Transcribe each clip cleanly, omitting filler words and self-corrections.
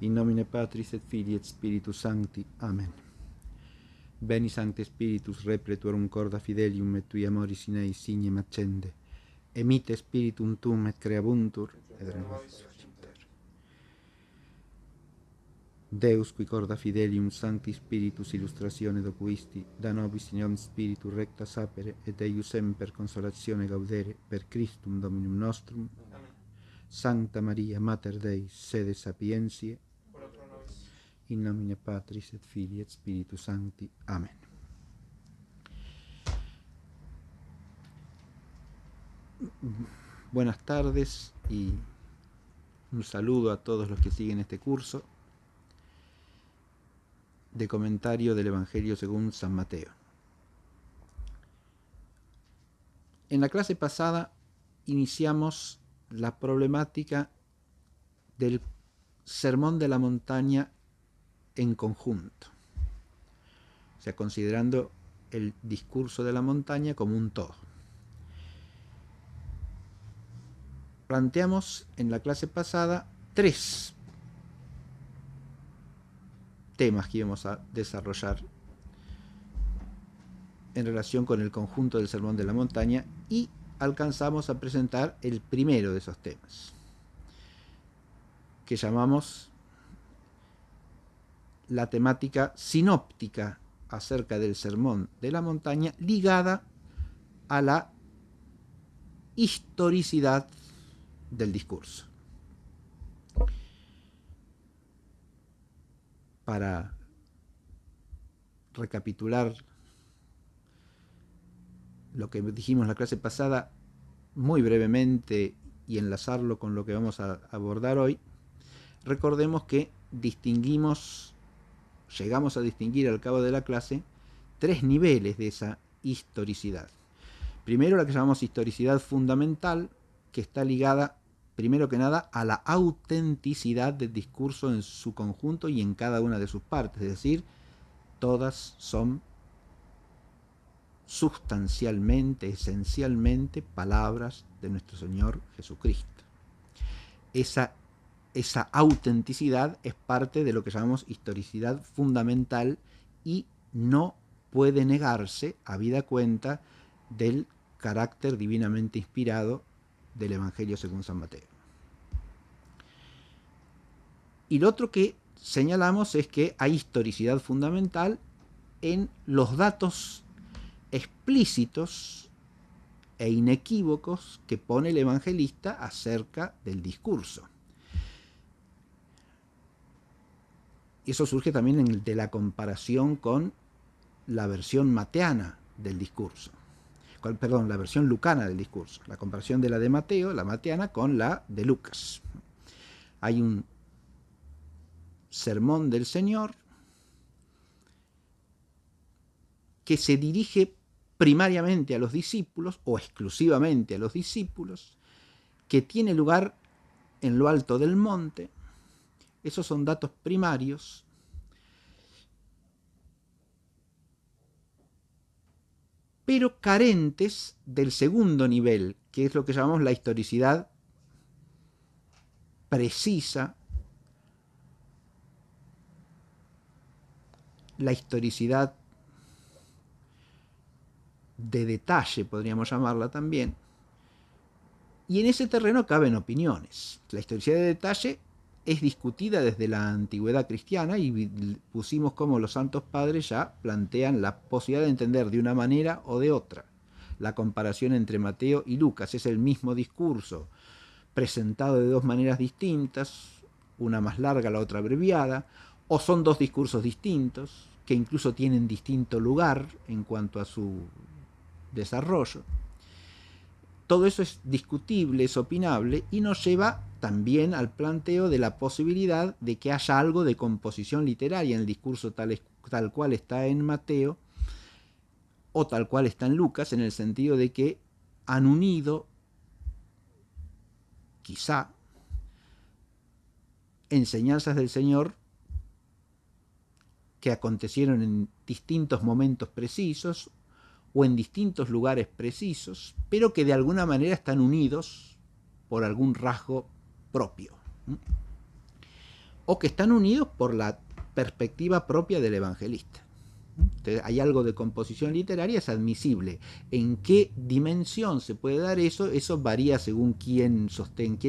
In nomine Patris et Filii et Spiritus Sancti. Amen. Veni Sancte Spiritus repletuorum corda fidelium et tui amoris in eis signem accende. Emite Spiritum tuum et creabuntur et renovatis facunter. Deus qui corda fidelium Sancti Spiritus illustratione docuisti, da nobis in omnis spiritu recta sapere et eius semper consolatione gaudere per Christum Dominum nostrum. Amen. Sancta Maria Mater Dei, sede sapientiae, in nomine Patris et Filii et Spiritus Sancti. Amén. Buenas tardes y un saludo a todos los que siguen este curso de comentario del Evangelio según San Mateo. En la clase pasada iniciamos la problemática del Sermón de la Montaña en conjunto, o sea, considerando el discurso de la montaña como un todo. Planteamos en la clase pasada 3 temas que íbamos a desarrollar en relación con el conjunto del Sermón de la Montaña y alcanzamos a presentar el primero de esos temas, que llamamos la temática sinóptica acerca del Sermón de la Montaña ligada a la historicidad del discurso. Para recapitular lo que dijimos en la clase pasada muy brevemente y enlazarlo con lo que vamos a abordar hoy, recordemos que llegamos a distinguir al cabo de la clase 3 niveles de esa historicidad. Primero, la que llamamos historicidad fundamental, que está ligada, primero que nada, a la autenticidad del discurso en su conjunto y en cada una de sus partes, es decir, todas son sustancialmente, esencialmente, palabras de nuestro Señor Jesucristo. Esa autenticidad es parte de lo que llamamos historicidad fundamental y no puede negarse, habida cuenta del carácter divinamente inspirado del Evangelio según San Mateo. Y lo otro que señalamos es que hay historicidad fundamental en los datos explícitos e inequívocos que pone el evangelista acerca del discurso. Y eso surge también de la comparación con la versión mateana del discurso. La versión lucana del discurso. La comparación de la de Mateo, la mateana, con la de Lucas. Hay un sermón del Señor que se dirige primariamente a los discípulos o exclusivamente a los discípulos, que tiene lugar en lo alto del monte. Esos son datos primarios. Pero carentes del segundo nivel, que es lo que llamamos la historicidad precisa, la historicidad de detalle, podríamos llamarla también. Y en ese terreno caben opiniones. La historicidad de detalle es discutida desde la antigüedad cristiana y pusimos como los santos padres ya plantean la posibilidad de entender de una manera o de otra. La comparación entre Mateo y Lucas es el mismo discurso, presentado de 2 maneras distintas, una más larga, la otra abreviada, o son 2 discursos distintos, que incluso tienen distinto lugar en cuanto a su desarrollo. Todo eso es discutible, es opinable y nos lleva también al planteo de la posibilidad de que haya algo de composición literaria en el discurso tal cual está en Mateo o tal cual está en Lucas, en el sentido de que han unido, quizá, enseñanzas del Señor que acontecieron en distintos momentos precisos o en distintos lugares precisos, pero que de alguna manera están unidos por algún rasgo propio. o que están unidos por la perspectiva propia del evangelista. Entonces, hay algo de composición literaria, es admisible. En qué dimensión se puede dar eso, eso varía según quién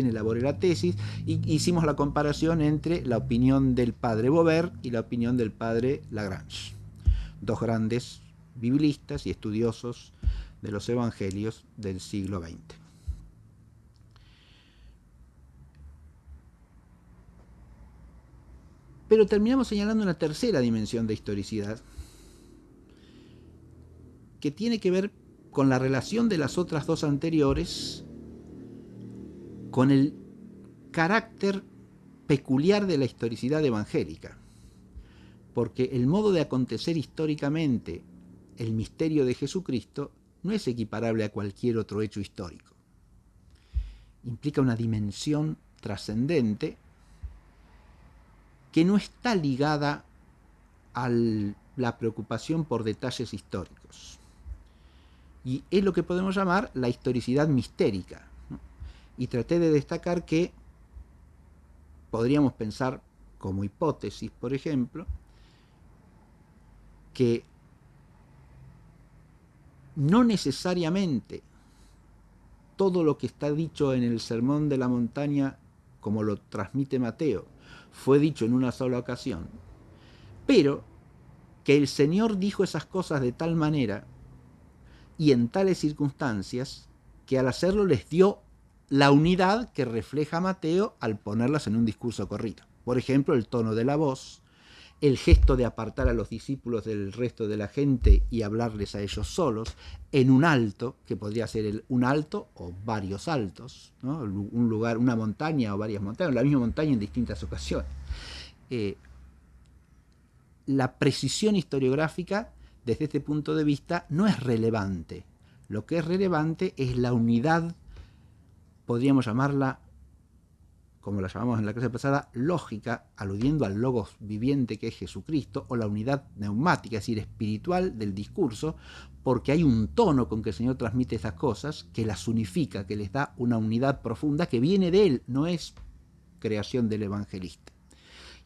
elabore la tesis, y hicimos la comparación entre la opinión del padre Beauvais y la opinión del padre Lagrange, dos grandes biblistas y estudiosos de los evangelios del siglo XX. Pero terminamos señalando una tercera dimensión de historicidad, que tiene que ver con la relación de las otras dos anteriores con el carácter peculiar de la historicidad evangélica. Porque el modo de acontecer históricamente el misterio de Jesucristo no es equiparable a cualquier otro hecho histórico. Implica una dimensión trascendente que no está ligada a la preocupación por detalles históricos. Y es lo que podemos llamar la historicidad mistérica. Y traté de destacar que podríamos pensar como hipótesis, por ejemplo, que no necesariamente todo lo que está dicho en el Sermón de la Montaña, como lo transmite Mateo, fue dicho en una sola ocasión, pero que el Señor dijo esas cosas de tal manera y en tales circunstancias que al hacerlo les dio la unidad que refleja Mateo al ponerlas en un discurso corrido. Por ejemplo, el tono de la voz, el gesto de apartar a los discípulos del resto de la gente y hablarles a ellos solos, en un alto, que podría ser un alto o varios altos, ¿no? Un lugar, una montaña o varias montañas, la misma montaña en distintas ocasiones. La precisión historiográfica, desde este punto de vista, no es relevante. Lo que es relevante es la unidad, podríamos llamarla, como la llamamos en la clase pasada, lógica, aludiendo al logos viviente que es Jesucristo, o la unidad neumática, es decir, espiritual del discurso, porque hay un tono con que el Señor transmite esas cosas que las unifica, que les da una unidad profunda que viene de Él, no es creación del evangelista.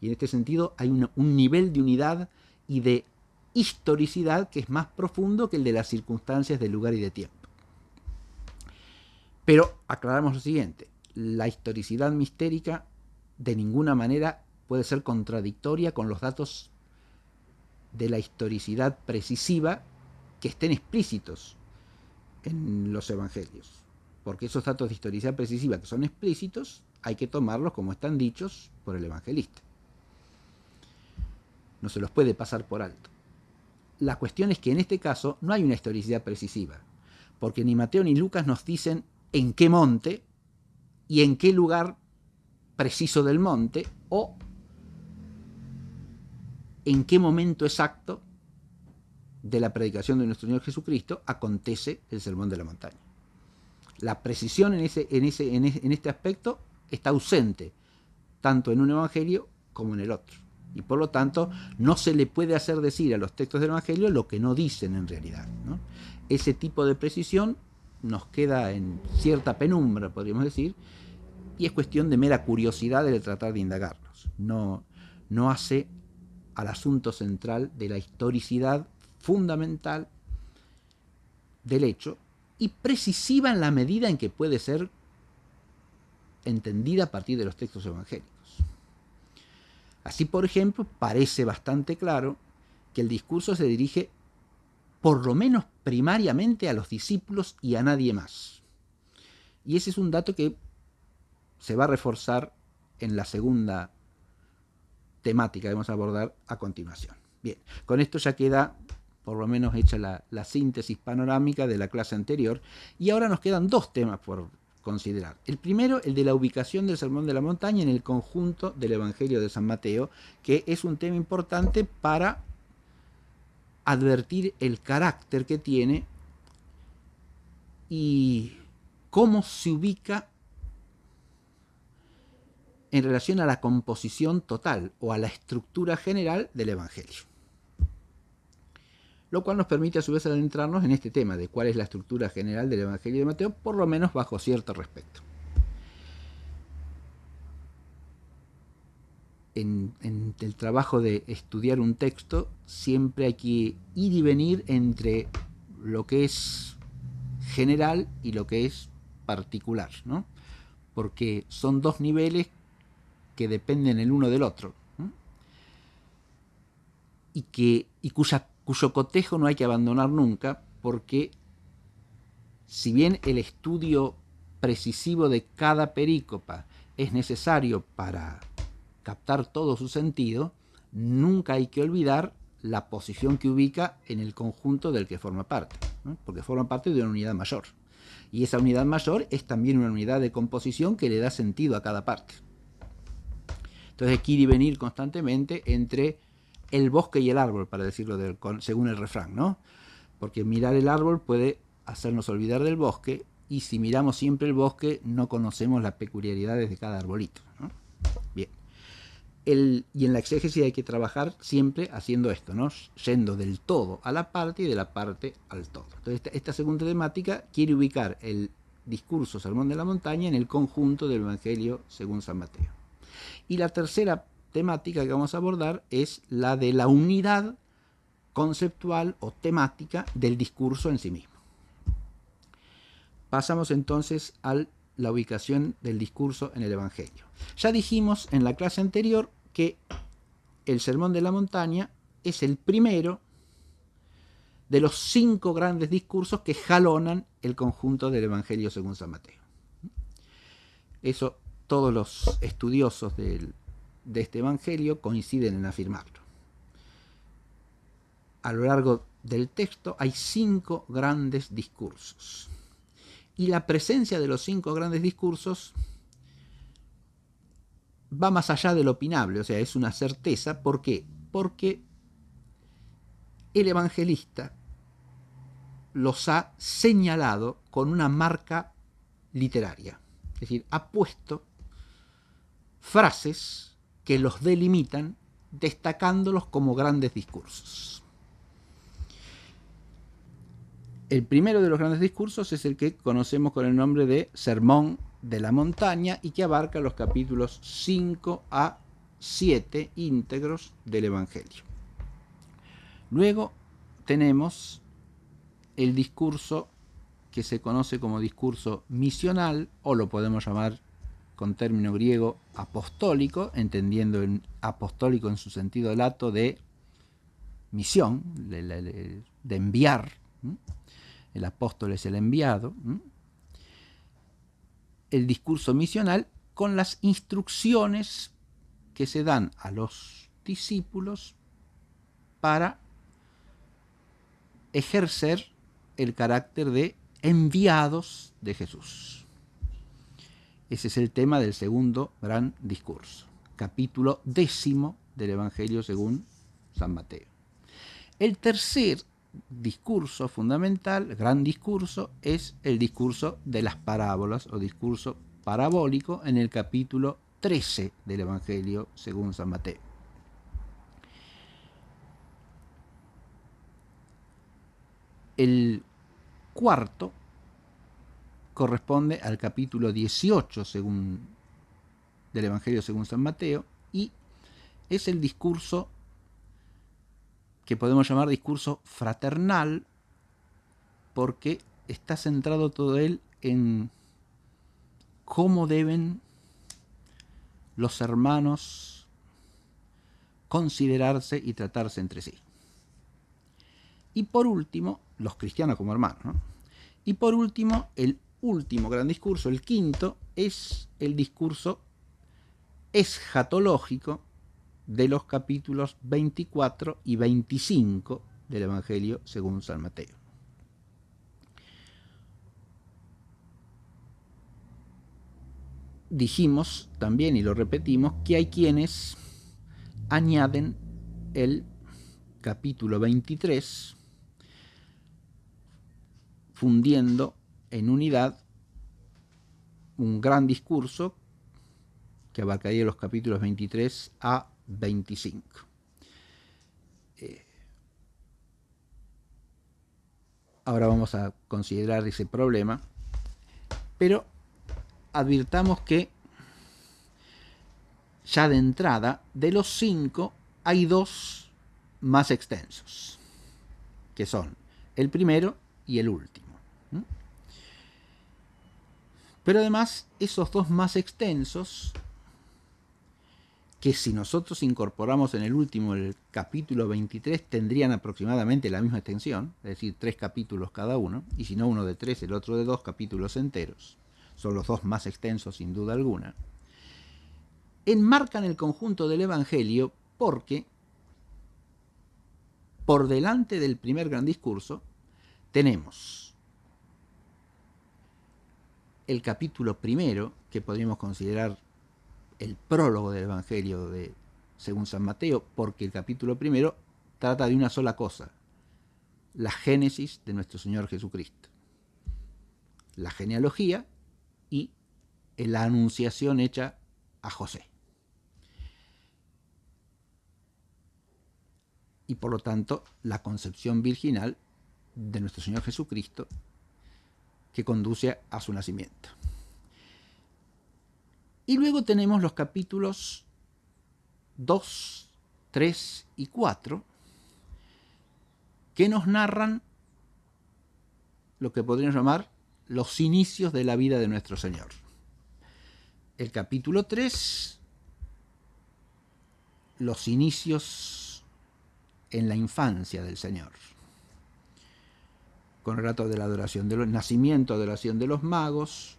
Y en este sentido hay un nivel de unidad y de historicidad que es más profundo que el de las circunstancias de lugar y de tiempo. Pero aclaramos lo siguiente: la historicidad mistérica de ninguna manera puede ser contradictoria con los datos de la historicidad precisiva que estén explícitos en los evangelios. Porque esos datos de historicidad precisiva que son explícitos hay que tomarlos como están dichos por el evangelista. No se los puede pasar por alto. La cuestión es que en este caso no hay una historicidad precisiva, porque ni Mateo ni Lucas nos dicen en qué monte y en qué lugar preciso del monte o en qué momento exacto de la predicación de nuestro Señor Jesucristo acontece el Sermón de la Montaña. La precisión en este aspecto está ausente, tanto en un evangelio como en el otro. Y por lo tanto, no se le puede hacer decir a los textos del evangelio lo que no dicen en realidad, ¿no? Ese tipo de precisión nos queda en cierta penumbra, podríamos decir, y es cuestión de mera curiosidad de tratar de indagarlos. No hace al asunto central de la historicidad fundamental del hecho y precisiva en la medida en que puede ser entendida a partir de los textos evangélicos. Así, por ejemplo, parece bastante claro que el discurso se dirige por lo menos primariamente a los discípulos y a nadie más. Y ese es un dato que se va a reforzar en la segunda temática que vamos a abordar a continuación. Bien, con esto ya queda por lo menos hecha la síntesis panorámica de la clase anterior, y ahora nos quedan dos temas por considerar. El primero, el de la ubicación del Sermón de la Montaña en el conjunto del Evangelio de San Mateo, que es un tema importante para advertir el carácter que tiene y cómo se ubica en relación a la composición total o a la estructura general del Evangelio. Lo cual nos permite a su vez adentrarnos en este tema de cuál es la estructura general del Evangelio de Mateo, por lo menos bajo cierto respecto. en el trabajo de estudiar un texto siempre hay que ir y venir entre lo que es general y lo que es particular, ¿no? Porque son dos niveles que dependen el uno del otro, ¿no? y cuyo cotejo no hay que abandonar nunca, porque si bien el estudio precisivo de cada perícopa es necesario para captar todo su sentido, nunca hay que olvidar la posición que ubica en el conjunto del que forma parte, ¿no? Porque forma parte de una unidad mayor. Y esa unidad mayor es también una unidad de composición que le da sentido a cada parte. Entonces hay que ir y venir constantemente entre el bosque y el árbol, para decirlo según el refrán, ¿no? Porque mirar el árbol puede hacernos olvidar del bosque, y si miramos siempre el bosque no conocemos las peculiaridades de cada arbolito, ¿no? Bien. Y en la exégesis hay que trabajar siempre haciendo esto, ¿no? Yendo del todo a la parte y de la parte al todo. Entonces esta segunda temática quiere ubicar el discurso Sermón de la Montaña en el conjunto del Evangelio según San Mateo. Y la tercera temática que vamos a abordar es la de la unidad conceptual o temática del discurso en sí mismo. Pasamos entonces a la ubicación del discurso en el Evangelio. Ya dijimos en la clase anterior que el Sermón de la Montaña es el primero de los 5 grandes discursos que jalonan el conjunto del Evangelio según San Mateo. Eso todos los estudiosos de este Evangelio coinciden en afirmarlo. A lo largo del texto hay 5 grandes discursos. Y la presencia de los 5 grandes discursos va más allá de lo opinable, o sea, es una certeza. ¿Por qué? Porque el evangelista los ha señalado con una marca literaria. Es decir, ha puesto frases que los delimitan, destacándolos como grandes discursos. El primero de los grandes discursos es el que conocemos con el nombre de Sermón de la Montaña, y que abarca los capítulos 5 a 7 íntegros del Evangelio. Luego tenemos el discurso que se conoce como discurso misional, o lo podemos llamar con término griego apostólico, entendiendo el apostólico en su sentido lato de misión, de enviar. El apóstol es el enviado. El discurso misional con las instrucciones que se dan a los discípulos para ejercer el carácter de enviados de Jesús. Ese es el tema del segundo gran discurso, capítulo 10 del Evangelio según San Mateo. El tercer discurso fundamental, gran discurso, es el discurso de las parábolas o discurso parabólico en el capítulo 13 del Evangelio según San Mateo. El cuarto corresponde al capítulo 18 del Evangelio según San Mateo, y es el discurso que podemos llamar discurso fraternal, porque está centrado todo él en cómo deben los hermanos considerarse y tratarse entre sí. Y por último, los cristianos como hermanos, ¿no? Y por último, el último gran discurso, el quinto, es el discurso escatológico de los capítulos 24 y 25 del Evangelio según San Mateo. Dijimos también, y lo repetimos, que hay quienes añaden el capítulo 23, fundiendo en unidad un gran discurso que abarcaría los capítulos 23 a 25. Ahora vamos a considerar ese problema, pero advirtamos que ya de entrada, de los 5 hay 2 más extensos, que son el primero y el último. Pero además, esos 2 más extensos, que si nosotros incorporamos en el último el capítulo 23, tendrían aproximadamente la misma extensión, es decir, 3 capítulos cada uno, y si no uno de 3, el otro de 2 capítulos enteros, son los 2 más extensos sin duda alguna, enmarcan el conjunto del Evangelio porque por delante del primer gran discurso tenemos el capítulo primero, que podríamos considerar el prólogo del Evangelio según San Mateo, porque el capítulo primero trata de una sola cosa: la génesis de nuestro Señor Jesucristo, la genealogía y la anunciación hecha a José. Y por lo tanto, la concepción virginal de nuestro Señor Jesucristo, que conduce a su nacimiento. Y luego tenemos los capítulos 2, 3 y 4, que nos narran lo que podríamos llamar los inicios de la vida de nuestro Señor. El capítulo 3, los inicios en la infancia del Señor, con el relato de la adoración, del nacimiento, adoración de los magos,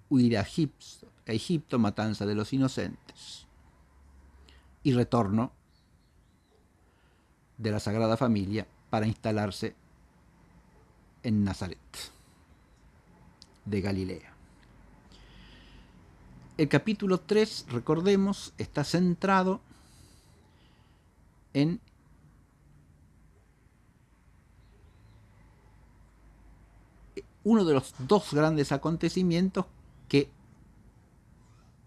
huida a Egipto, matanza de los inocentes, y retorno de la Sagrada Familia para instalarse en Nazaret de Galilea. El capítulo 3, recordemos, está centrado en uno de los 2 grandes acontecimientos que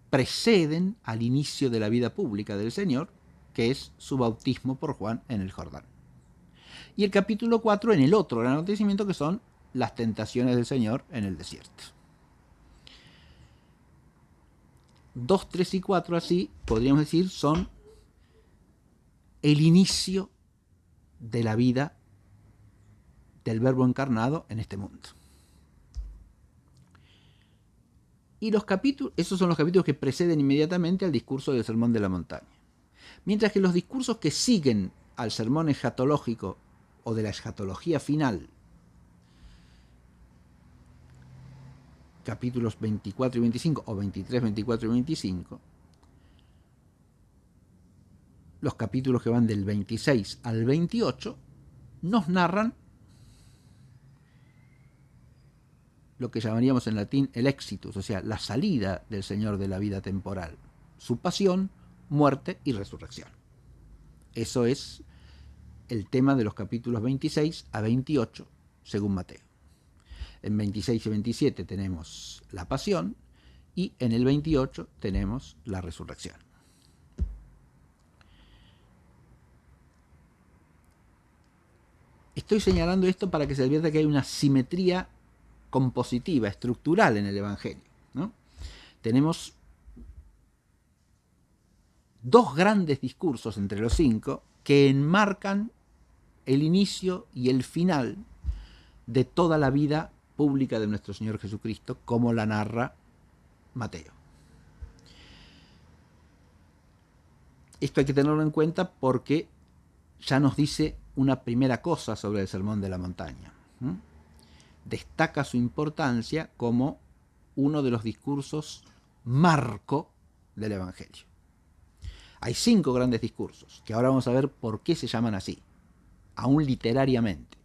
preceden al inicio de la vida pública del Señor, que es su bautismo por Juan en el Jordán. Y el capítulo 4 en el otro gran acontecimiento, que son las tentaciones del Señor en el desierto. 2, 3 y 4, así podríamos decir, son el inicio de la vida del Verbo encarnado en este mundo. Y esos son los capítulos que preceden inmediatamente al discurso del Sermón de la Montaña. Mientras que los discursos que siguen al sermón escatológico o de la escatología final, capítulos 24 y 25, o 23, 24 y 25, los capítulos que van del 26 al 28, nos narran lo que llamaríamos en latín el exitus, o sea, la salida del Señor de la vida temporal, su pasión, muerte y resurrección. Eso es el tema de los capítulos 26 a 28, según Mateo. En 26 y 27 tenemos la pasión y en el 28 tenemos la resurrección. Estoy señalando esto para que se advierta que hay una simetría compositiva, estructural en el Evangelio, ¿no? Tenemos 2 grandes discursos entre los 5 que enmarcan el inicio y el final de toda la vida pública de nuestro Señor Jesucristo, como la narra Mateo. Esto hay que tenerlo en cuenta porque ya nos dice una primera cosa sobre el Sermón de la Montaña. Destaca su importancia como uno de los discursos marco del Evangelio. Hay 5 grandes discursos, que ahora vamos a ver por qué se llaman así, aún literariamente.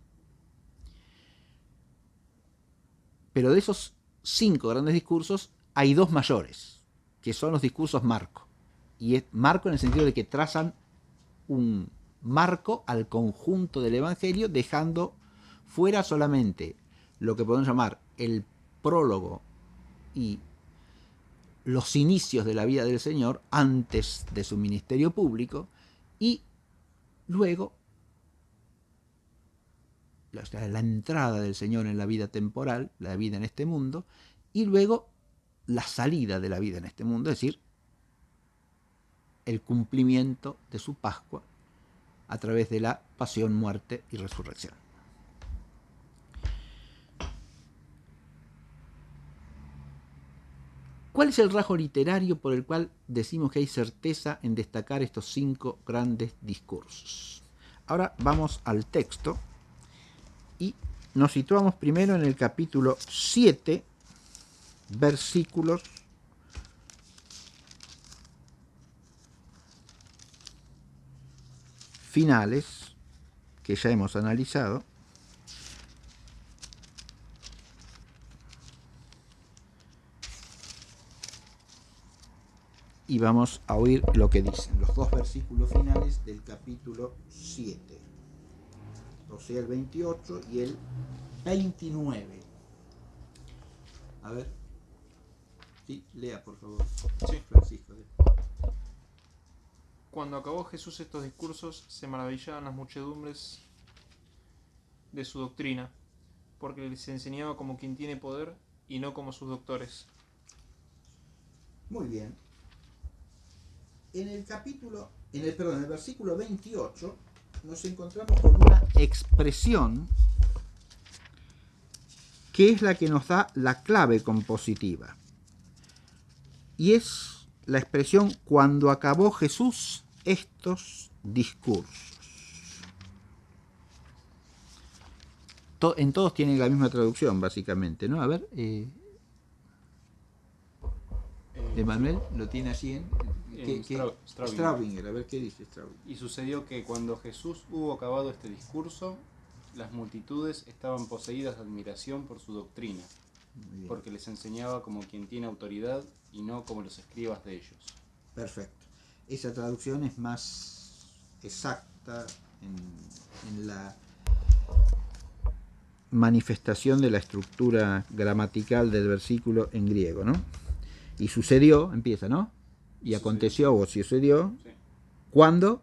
Pero de esos 5 grandes discursos hay 2 mayores, que son los discursos marco. Y es marco en el sentido de que trazan un marco al conjunto del Evangelio, dejando fuera solamente lo que podemos llamar el prólogo y los inicios de la vida del Señor antes de su ministerio público, y luego la entrada del Señor en la vida temporal, la vida en este mundo, y luego la salida de la vida en este mundo, es decir, el cumplimiento de su Pascua a través de la pasión, muerte y resurrección. ¿Cuál es el rasgo literario por el cual decimos que hay certeza en destacar estos 5 grandes discursos? Ahora vamos al texto y nos situamos primero en el capítulo 7, versículos finales, que ya hemos analizado. Y vamos a oír lo que dicen los 2 versículos finales del capítulo 7. O sea, el 28 y el 29. A ver. Sí, lea, por favor. Sí. Francisco. Cuando acabó Jesús estos discursos, se maravillaban las muchedumbres de su doctrina, porque les enseñaba como quien tiene poder y no como sus doctores. Muy bien. En el versículo 28 nos encontramos con una expresión que es la que nos da la clave compositiva. Y es la expresión cuando acabó Jesús estos discursos. En todos tienen la misma traducción, básicamente, ¿no? A ver, Emanuel, ¿lo tiene así en...? Straubinger, a ver qué dice Straubinger. Y sucedió que cuando Jesús hubo acabado este discurso, las multitudes estaban poseídas de admiración por su doctrina, porque les enseñaba como quien tiene autoridad y no como los escribas de ellos. Perfecto. Esa traducción es más exacta en la manifestación de la estructura gramatical del versículo en griego, ¿no? Y sucedió, empieza, ¿no? Y aconteció o sucedió. Sí. ¿Cuándo?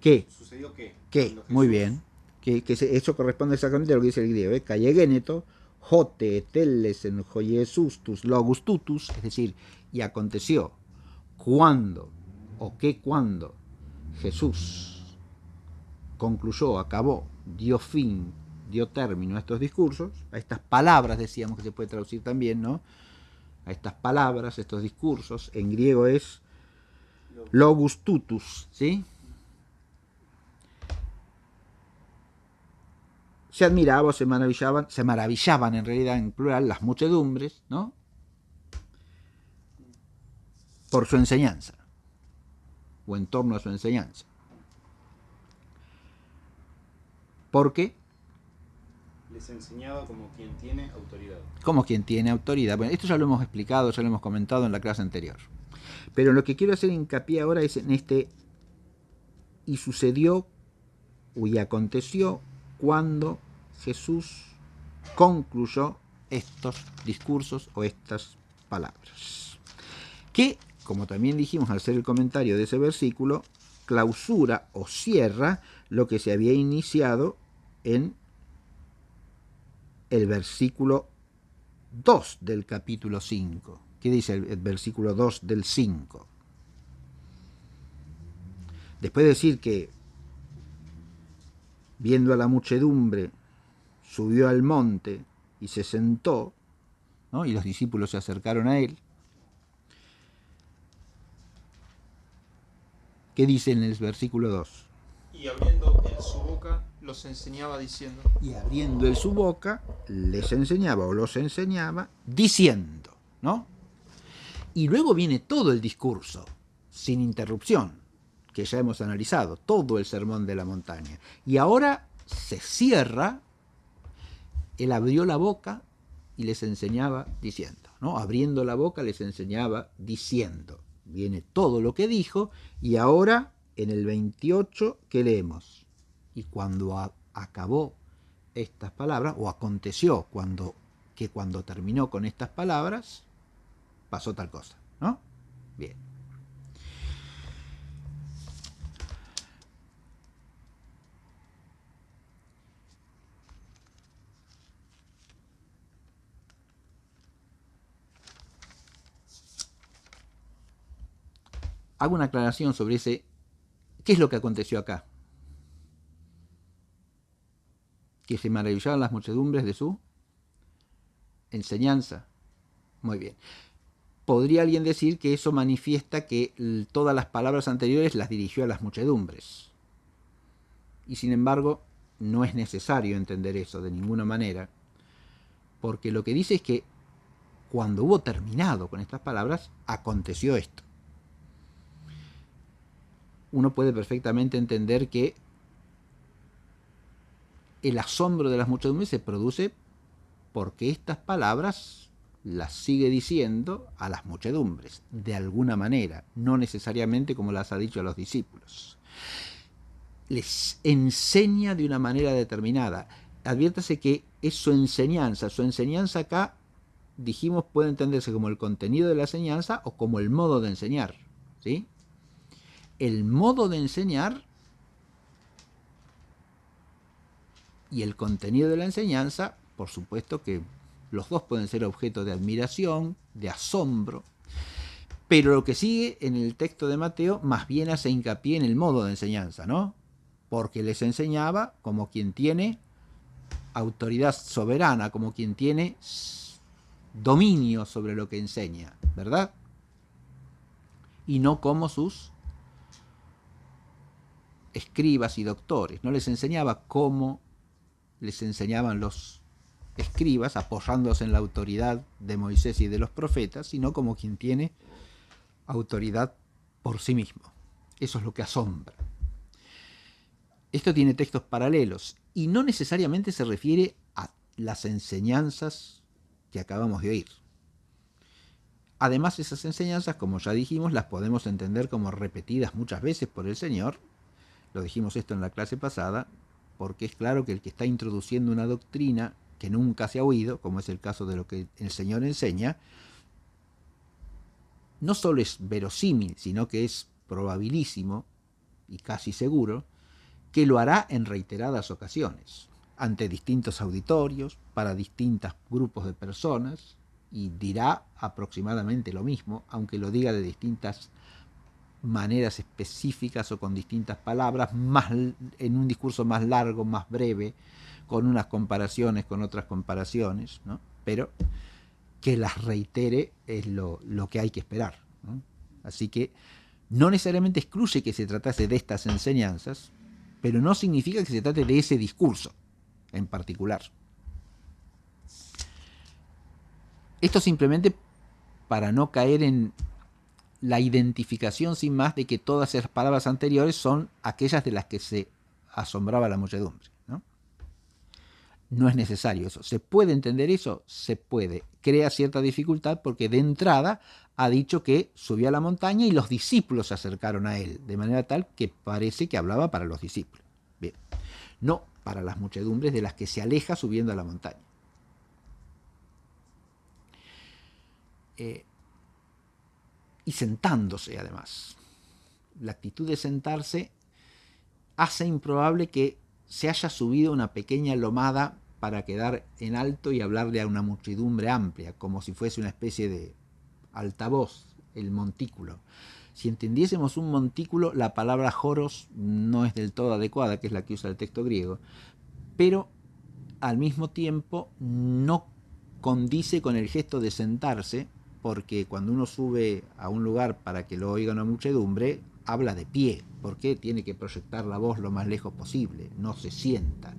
¿Qué? ¿Sucedió qué? ¿Qué? Muy bien. Eso corresponde exactamente a lo que dice el griego. Cayegeneto, jote, telesen, joiesustus, logus tutus, es decir, y aconteció. ¿Cuándo? ¿O qué cuándo? Jesús concluyó, acabó, dio fin, dio término a estos discursos, a estas palabras, decíamos que se puede traducir también, ¿no? A estas palabras, estos discursos, en griego es logus tutus, ¿sí? Se admiraban, se maravillaban en realidad en plural las muchedumbres, ¿no? Por su enseñanza, o en torno a su enseñanza. ¿Por qué? Les enseñaba como quien tiene autoridad. Como quien tiene autoridad. Bueno, esto ya lo hemos explicado, ya lo hemos comentado en la clase anterior. Pero lo que quiero hacer hincapié ahora es en este y sucedió y aconteció cuando Jesús concluyó estos discursos o estas palabras. Que, como también dijimos al hacer el comentario de ese versículo, clausura o cierra lo que se había iniciado en el versículo 2 del capítulo 5. ¿Qué dice el versículo 2 del 5? Después de decir que, viendo a la muchedumbre, subió al monte y se sentó, ¿no? Y los discípulos se acercaron a él. ¿Qué dice en el versículo 2? Y abriendo él su boca, los enseñaba diciendo. Y abriendo él su boca, les enseñaba o los enseñaba diciendo, ¿no? Y luego viene todo el discurso, sin interrupción, que ya hemos analizado, todo el sermón de la montaña. Y ahora se cierra, él abrió la boca y les enseñaba diciendo, ¿no? Abriendo la boca les enseñaba diciendo. Viene todo lo que dijo y ahora en el 28, ¿qué leemos? Y cuando acabó estas palabras, o aconteció que cuando terminó con estas palabras, pasó tal cosa, ¿no? Bien. hago una aclaración sobre ese. ¿Qué es lo que aconteció acá? Que se maravillaban las muchedumbres de su enseñanza. Muy bien. ¿Podría alguien decir que eso manifiesta que todas las palabras anteriores las dirigió a las muchedumbres? Y sin embargo, no es necesario entender eso de ninguna manera, porque lo que dice es que cuando hubo terminado con estas palabras, aconteció esto. Uno puede perfectamente entender que el asombro de las muchedumbres se produce porque estas palabras las sigue diciendo a las muchedumbres, de alguna manera, no necesariamente como las ha dicho a los discípulos. Les enseña de una manera determinada. Adviértase que es su enseñanza. Su enseñanza acá, dijimos, puede entenderse como el contenido de la enseñanza o como el modo de enseñar, ¿sí? El modo de enseñar y el contenido de la enseñanza, por supuesto que los dos pueden ser objeto de admiración, de asombro, pero lo que sigue en el texto de Mateo más bien hace hincapié en el modo de enseñanza, ¿no? Porque les enseñaba como quien tiene autoridad soberana, como quien tiene dominio sobre lo que enseña, ¿verdad? Y no como sus escribas y doctores. No les enseñaba como les enseñaban los escribas, apoyándose en la autoridad de Moisés y de los profetas, sino como quien tiene autoridad por sí mismo. Eso es lo que asombra. Esto tiene textos paralelos y no necesariamente se refiere a las enseñanzas que acabamos de oír. Además, esas enseñanzas, como ya dijimos, las podemos entender como repetidas muchas veces por el Señor. Lo dijimos esto en la clase pasada, porque es claro que el que está introduciendo una doctrina que nunca se ha oído, como es el caso de lo que el Señor enseña, no solo es verosímil, sino que es probabilísimo y casi seguro que lo hará en reiteradas ocasiones, ante distintos auditorios, para distintos grupos de personas, y dirá aproximadamente lo mismo, aunque lo diga de distintas maneras específicas o con distintas palabras, más en un discurso más largo, más breve, con unas comparaciones, con otras comparaciones, ¿no? Pero que las reitere es lo que hay que esperar, ¿no? Así que no necesariamente excluye que se tratase de estas enseñanzas, pero no significa que se trate de ese discurso en particular. Esto simplemente para no caer en la identificación sin más de que todas esas palabras anteriores son aquellas de las que se asombraba la muchedumbre, ¿no? No es necesario eso. ¿Se puede entender eso? Se puede. Crea cierta dificultad porque de entrada ha dicho que subió a la montaña y los discípulos se acercaron a él, de manera tal que parece que hablaba para los discípulos. Bien. No para las muchedumbres de las que se aleja subiendo a la montaña. Y sentándose además. La actitud de sentarse hace improbable que se haya subido una pequeña lomada para quedar en alto y hablarle a una muchedumbre amplia, como si fuese una especie de altavoz, el montículo. Si entendiésemos un montículo, la palabra joros no es del todo adecuada, que es la que usa el texto griego, pero al mismo tiempo no condice con el gesto de sentarse, porque cuando uno sube a un lugar para que lo oiga una muchedumbre, habla de pie, porque tiene que proyectar la voz lo más lejos posible, no se sienta.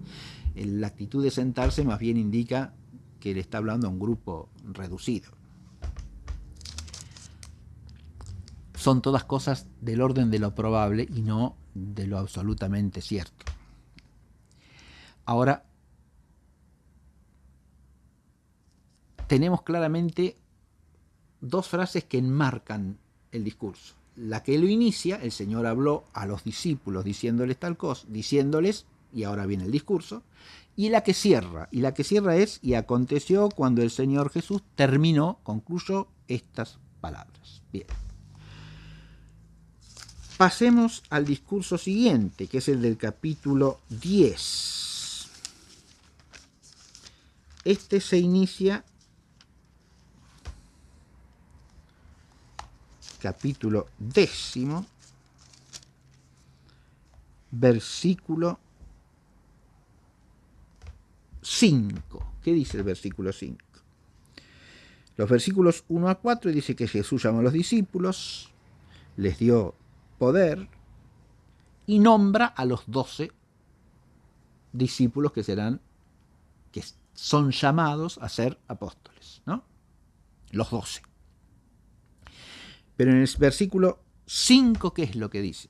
La actitud de sentarse más bien indica que le está hablando a un grupo reducido. Son todas cosas del orden de lo probable y no de lo absolutamente cierto. Ahora, tenemos claramente dos frases que enmarcan el discurso. La que lo inicia, el Señor habló a los discípulos diciéndoles tal cosa, diciéndoles, y ahora viene el discurso, y la que cierra es, y aconteció cuando el Señor Jesús concluyó estas palabras. Bien. Pasemos al discurso siguiente, que es el del capítulo 10. Este se inicia capítulo 10, versículo 5. ¿Qué dice el versículo 5? Los versículos 1 a 4 dice que Jesús llamó a los discípulos, les dio poder y nombra a los 12 discípulos que son llamados a ser apóstoles, ¿no? Los 12. Pero en el versículo 5, ¿qué es lo que dice?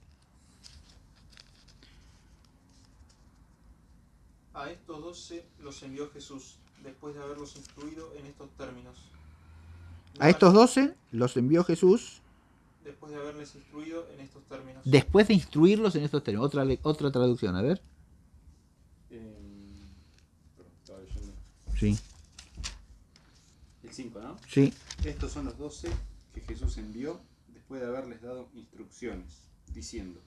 A estos 12 los envió Jesús, después de haberlos instruido en estos términos. A estos 12 los envió Jesús después de haberles instruido en estos términos. después de instruirlos en estos términos. Otra traducción, a ver. Estaba leyendo. Sí. El 5, ¿no? Sí. Estos son los 12 que Jesús envió después de haberles dado instrucciones, diciendo: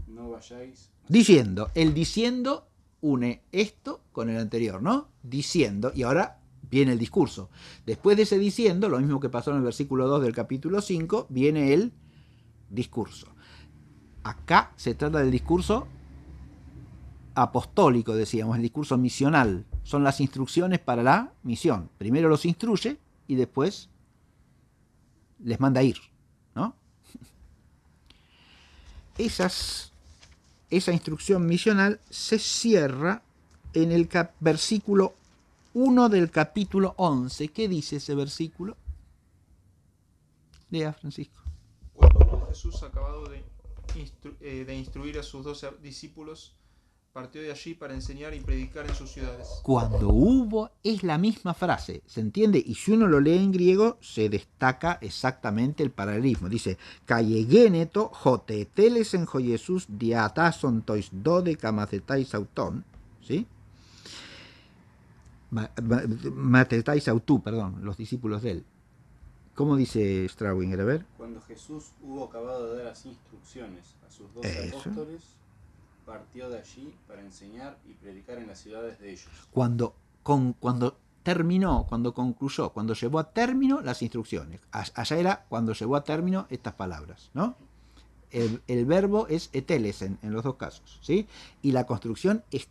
no vayáis. Diciendo. El diciendo une esto con el anterior, ¿no? Diciendo. Y ahora viene el discurso. Después de ese diciendo, lo mismo que pasó en el versículo 2 del capítulo 5, viene el discurso. Acá se trata del discurso apostólico, decíamos, el discurso misional. Son las instrucciones para la misión. Primero los instruye y después les manda ir, ¿no? Esa instrucción misional se cierra en el versículo 1 del capítulo 11. ¿Qué dice ese versículo? Lea, Francisco. Cuando hubo Jesús acabado de instruir a sus 12 discípulos, partió de allí para enseñar y predicar en sus ciudades. Cuando hubo es la misma frase, ¿se entiende? Y si uno lo lee en griego, se destaca exactamente el paralelismo. Dice, kaiegeneto joteteles en Jesús diatason tois dode kamacetais auton, ¿sí? Matetais autú, perdón, los discípulos de él. ¿Cómo dice Straubinger? A ver. Cuando Jesús hubo acabado de dar las instrucciones a sus 12 apóstoles, partió de allí para enseñar y predicar en las ciudades de ellos. Cuando terminó, cuando concluyó, cuando llevó a término las instrucciones. Allá era cuando llevó a término estas palabras, ¿no? El verbo es etelesen en los dos casos, ¿sí? Y la construcción es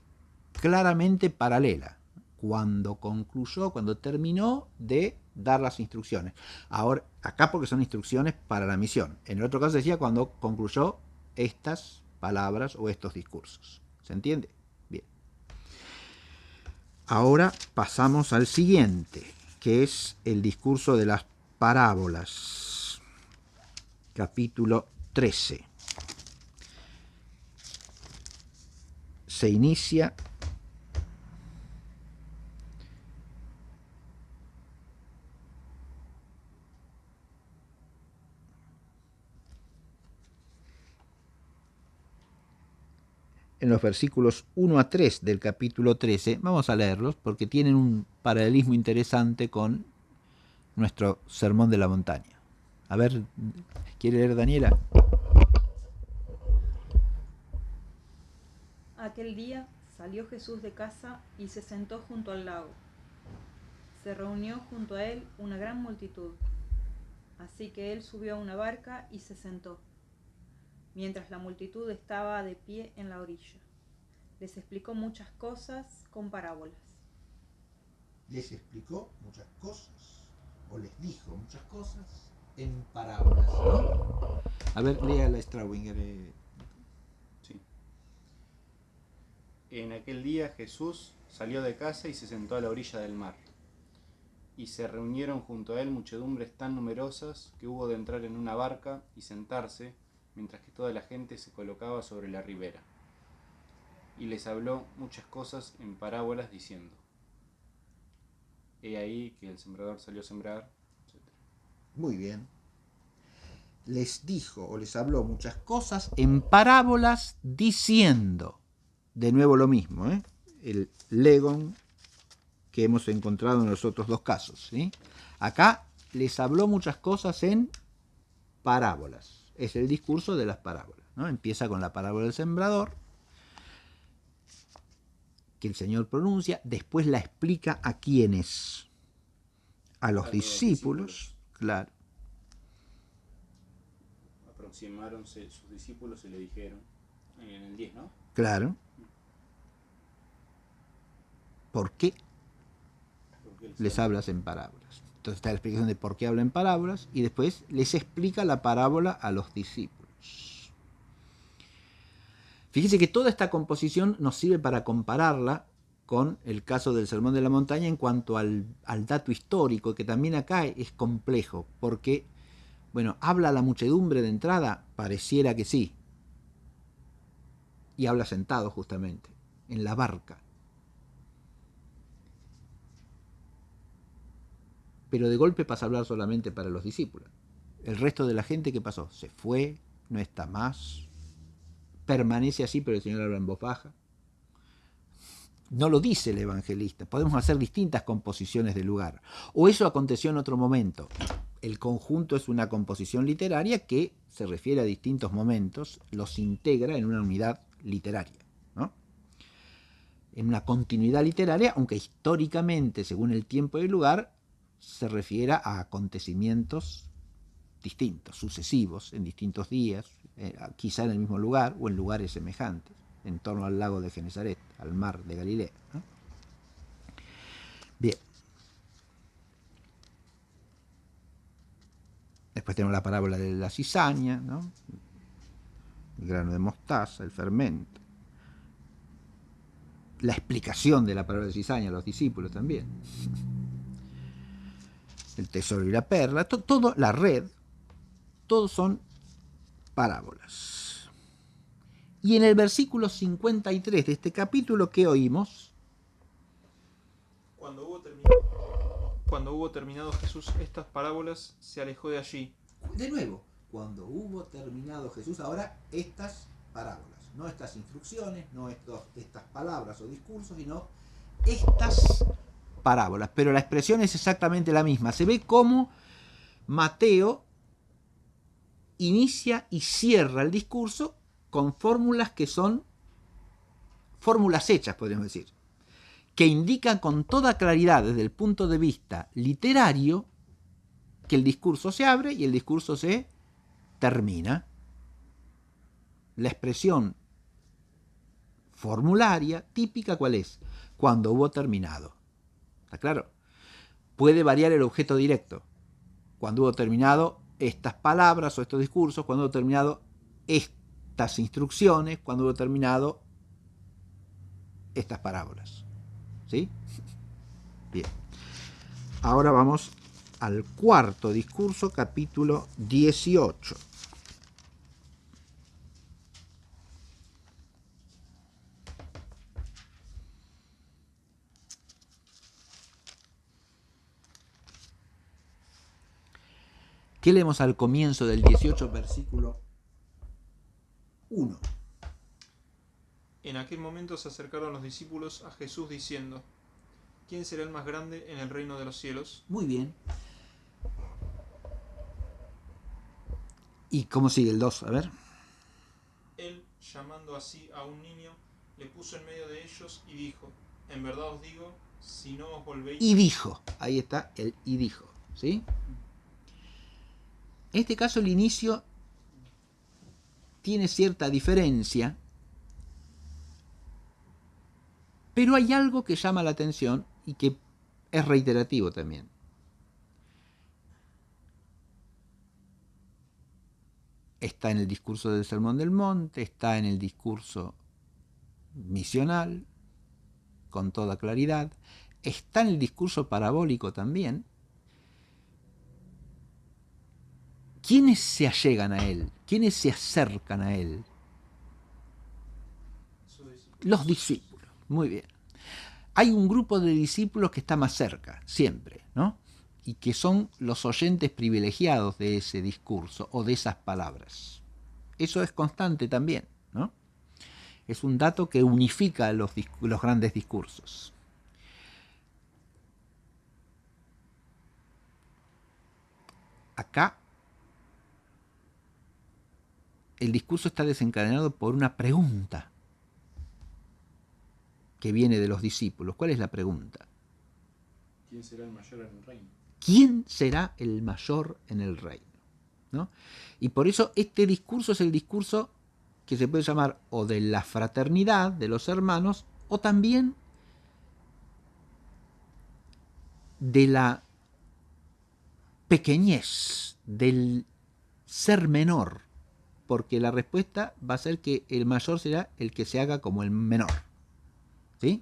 claramente paralela. Cuando concluyó, cuando terminó de dar las instrucciones. Ahora, acá porque son instrucciones para la misión. En el otro caso decía cuando concluyó estas palabras o estos discursos. ¿Se entiende? Bien. Ahora pasamos al siguiente, que es el discurso de las parábolas. Capítulo 13. Se inicia en los versículos 1 a 3 del capítulo 13. Vamos a leerlos porque tienen un paralelismo interesante con nuestro sermón de la montaña. A ver, ¿quiere leer Daniela? Aquel día salió Jesús de casa y se sentó junto al lago. Se reunió junto a él una gran multitud, así que él subió a una barca y se sentó, mientras la multitud estaba de pie en la orilla. Les explicó muchas cosas con parábolas. Les explicó muchas cosas, o les dijo muchas cosas en parábolas, ¿no? A ver, lea la Straubinger. Sí. En aquel día Jesús salió de casa y se sentó a la orilla del mar. Y se reunieron junto a él muchedumbres tan numerosas que hubo de entrar en una barca y sentarse, mientras que toda la gente se colocaba sobre la ribera. Y les habló muchas cosas en parábolas diciendo: he ahí que el sembrador salió a sembrar, etc. Muy bien. Les dijo o les habló muchas cosas en parábolas diciendo. De nuevo lo mismo, ¿eh? El legon que hemos encontrado en los otros dos casos, ¿sí? Acá les habló muchas cosas en parábolas. Es el discurso de las parábolas, ¿no? Empieza con la parábola del sembrador, que el Señor pronuncia, después la explica a quiénes, a los discípulos, claro. aproximáronse sus discípulos y le dijeron, en el 10, ¿no? Claro. ¿Por qué Porque les hablas en parábolas? Entonces está la explicación de por qué habla en parábolas y después les explica la parábola a los discípulos. Fíjese que toda esta composición nos sirve para compararla con el caso del Sermón de la Montaña en cuanto al dato histórico, que también acá es complejo, porque, bueno, ¿habla la muchedumbre de entrada? Pareciera que sí. Y habla sentado justamente, en la barca. Pero de golpe pasa a hablar solamente para los discípulos. El resto de la gente, ¿qué pasó? Se fue, no está más, permanece así, pero el Señor habla en voz baja. No lo dice el evangelista. Podemos hacer distintas composiciones de lugar. O eso aconteció en otro momento. El conjunto es una composición literaria que se refiere a distintos momentos, los integra en una unidad literaria, ¿no? En una continuidad literaria, aunque históricamente, según el tiempo y el lugar, se refiere a acontecimientos distintos, sucesivos, en distintos días, quizá en el mismo lugar o en lugares semejantes, en torno al lago de Genesaret, al mar de Galilea, ¿no? Bien. Después tenemos la parábola de la cizaña, ¿no? El grano de mostaza, el fermento. La explicación de la parábola de cizaña a los discípulos también. El tesoro y la perla, todo, la red, todos son parábolas. Y en el versículo 53 de este capítulo, ¿qué oímos? Cuando hubo terminado Jesús estas parábolas, se alejó de allí. De nuevo, cuando hubo terminado Jesús, ahora estas parábolas, no estas instrucciones, no estas palabras o discursos, sino estas parábolas. Pero la expresión es exactamente la misma. Se ve cómo Mateo inicia y cierra el discurso con fórmulas que son fórmulas hechas, podríamos decir, que indican con toda claridad desde el punto de vista literario que el discurso se abre y el discurso se termina. La expresión formularia típica, ¿cuál es? Cuando hubo terminado. ¿Está claro? Puede variar el objeto directo. Cuando hubo terminado estas palabras o estos discursos, cuando hubo terminado estas instrucciones, cuando hubo terminado estas parábolas. ¿Sí? Bien. Ahora vamos al cuarto discurso, capítulo 18. ¿Qué leemos al comienzo del 18, versículo 1? En aquel momento se acercaron los discípulos a Jesús diciendo: ¿Quién será el más grande en el reino de los cielos? Muy bien. ¿Y cómo sigue el 2? A ver. Él, llamando así a un niño, le puso en medio de ellos y dijo: En verdad os digo, si no os volvéis... Y dijo. Ahí está el y dijo. ¿Sí? En este caso el inicio tiene cierta diferencia, pero hay algo que llama la atención y que es reiterativo también. Está en el discurso del Sermón del Monte, está en el discurso misional, con toda claridad, está en el discurso parabólico también. ¿Quiénes se allegan a él? ¿Quiénes se acercan a él? Los discípulos. Muy bien. Hay un grupo de discípulos que está más cerca, siempre, ¿no? Y que son los oyentes privilegiados de ese discurso o de esas palabras. Eso es constante también, ¿no? Es un dato que unifica los grandes discursos. Acá el discurso está desencadenado por una pregunta que viene de los discípulos. ¿Cuál es la pregunta? ¿Quién será el mayor en el reino? ¿Quién será el mayor en el reino? ¿no? Y por eso este discurso es el discurso que se puede llamar o de la fraternidad de los hermanos, o también de la pequeñez, del ser menor, porque la respuesta va a ser que el mayor será el que se haga como el menor. ¿Sí?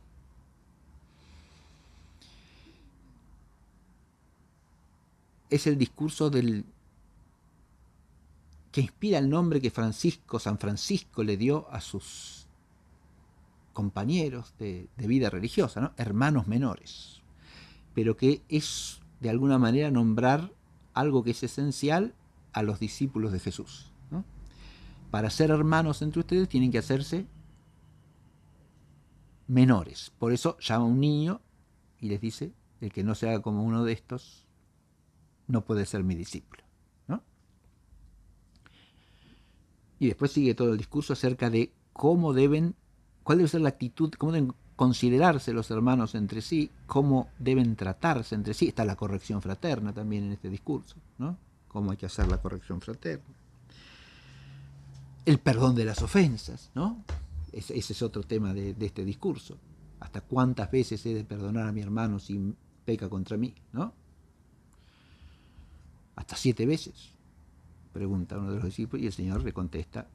Es el discurso del que inspira el nombre que San Francisco le dio a sus compañeros de vida religiosa, ¿no? Hermanos menores, pero que es de alguna manera nombrar algo que es esencial a los discípulos de Jesús, ¿no? Para ser hermanos entre ustedes tienen que hacerse menores. Por eso llama a un niño y les dice: el que no se haga como uno de estos no puede ser mi discípulo, ¿no? Y después sigue todo el discurso acerca de cuál debe ser la actitud, cómo deben considerarse los hermanos entre sí, cómo deben tratarse entre sí. Está la corrección fraterna también en este discurso, ¿no? Cómo hay que hacer la corrección fraterna. El perdón de las ofensas, ¿no? Ese es otro tema de este discurso. ¿Hasta cuántas veces he de perdonar a mi hermano si peca contra mí, ¿no? ¿Hasta 7 veces? Pregunta uno de los discípulos, y el Señor le contesta: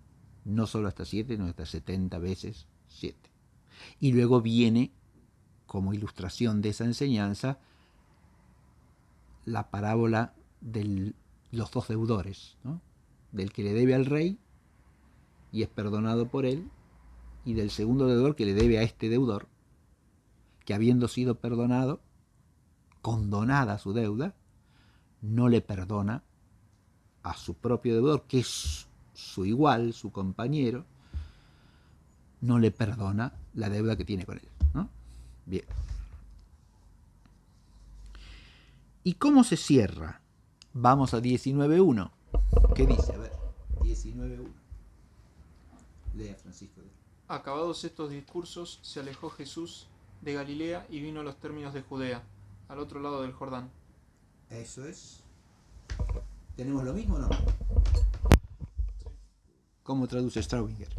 no solo hasta 7, sino hasta 70 veces 7. Y luego viene, como ilustración de esa enseñanza, la parábola de los 2 deudores, ¿no? Del que le debe al rey y es perdonado por él, y del segundo deudor que le debe a este deudor, que habiendo sido perdonado, condonada su deuda, no le perdona a su propio deudor, que es su igual, su compañero, no le perdona la deuda que tiene con él, ¿no? Bien. ¿Y cómo se cierra? Vamos a 19.1. ¿Qué dice? A ver, 19.1. Lea, Francisco. Acabados estos discursos, se alejó Jesús de Galilea y vino a los términos de Judea, al otro lado del Jordán. Eso es. ¿Tenemos lo mismo o no? ¿Cómo traduce Straubinger?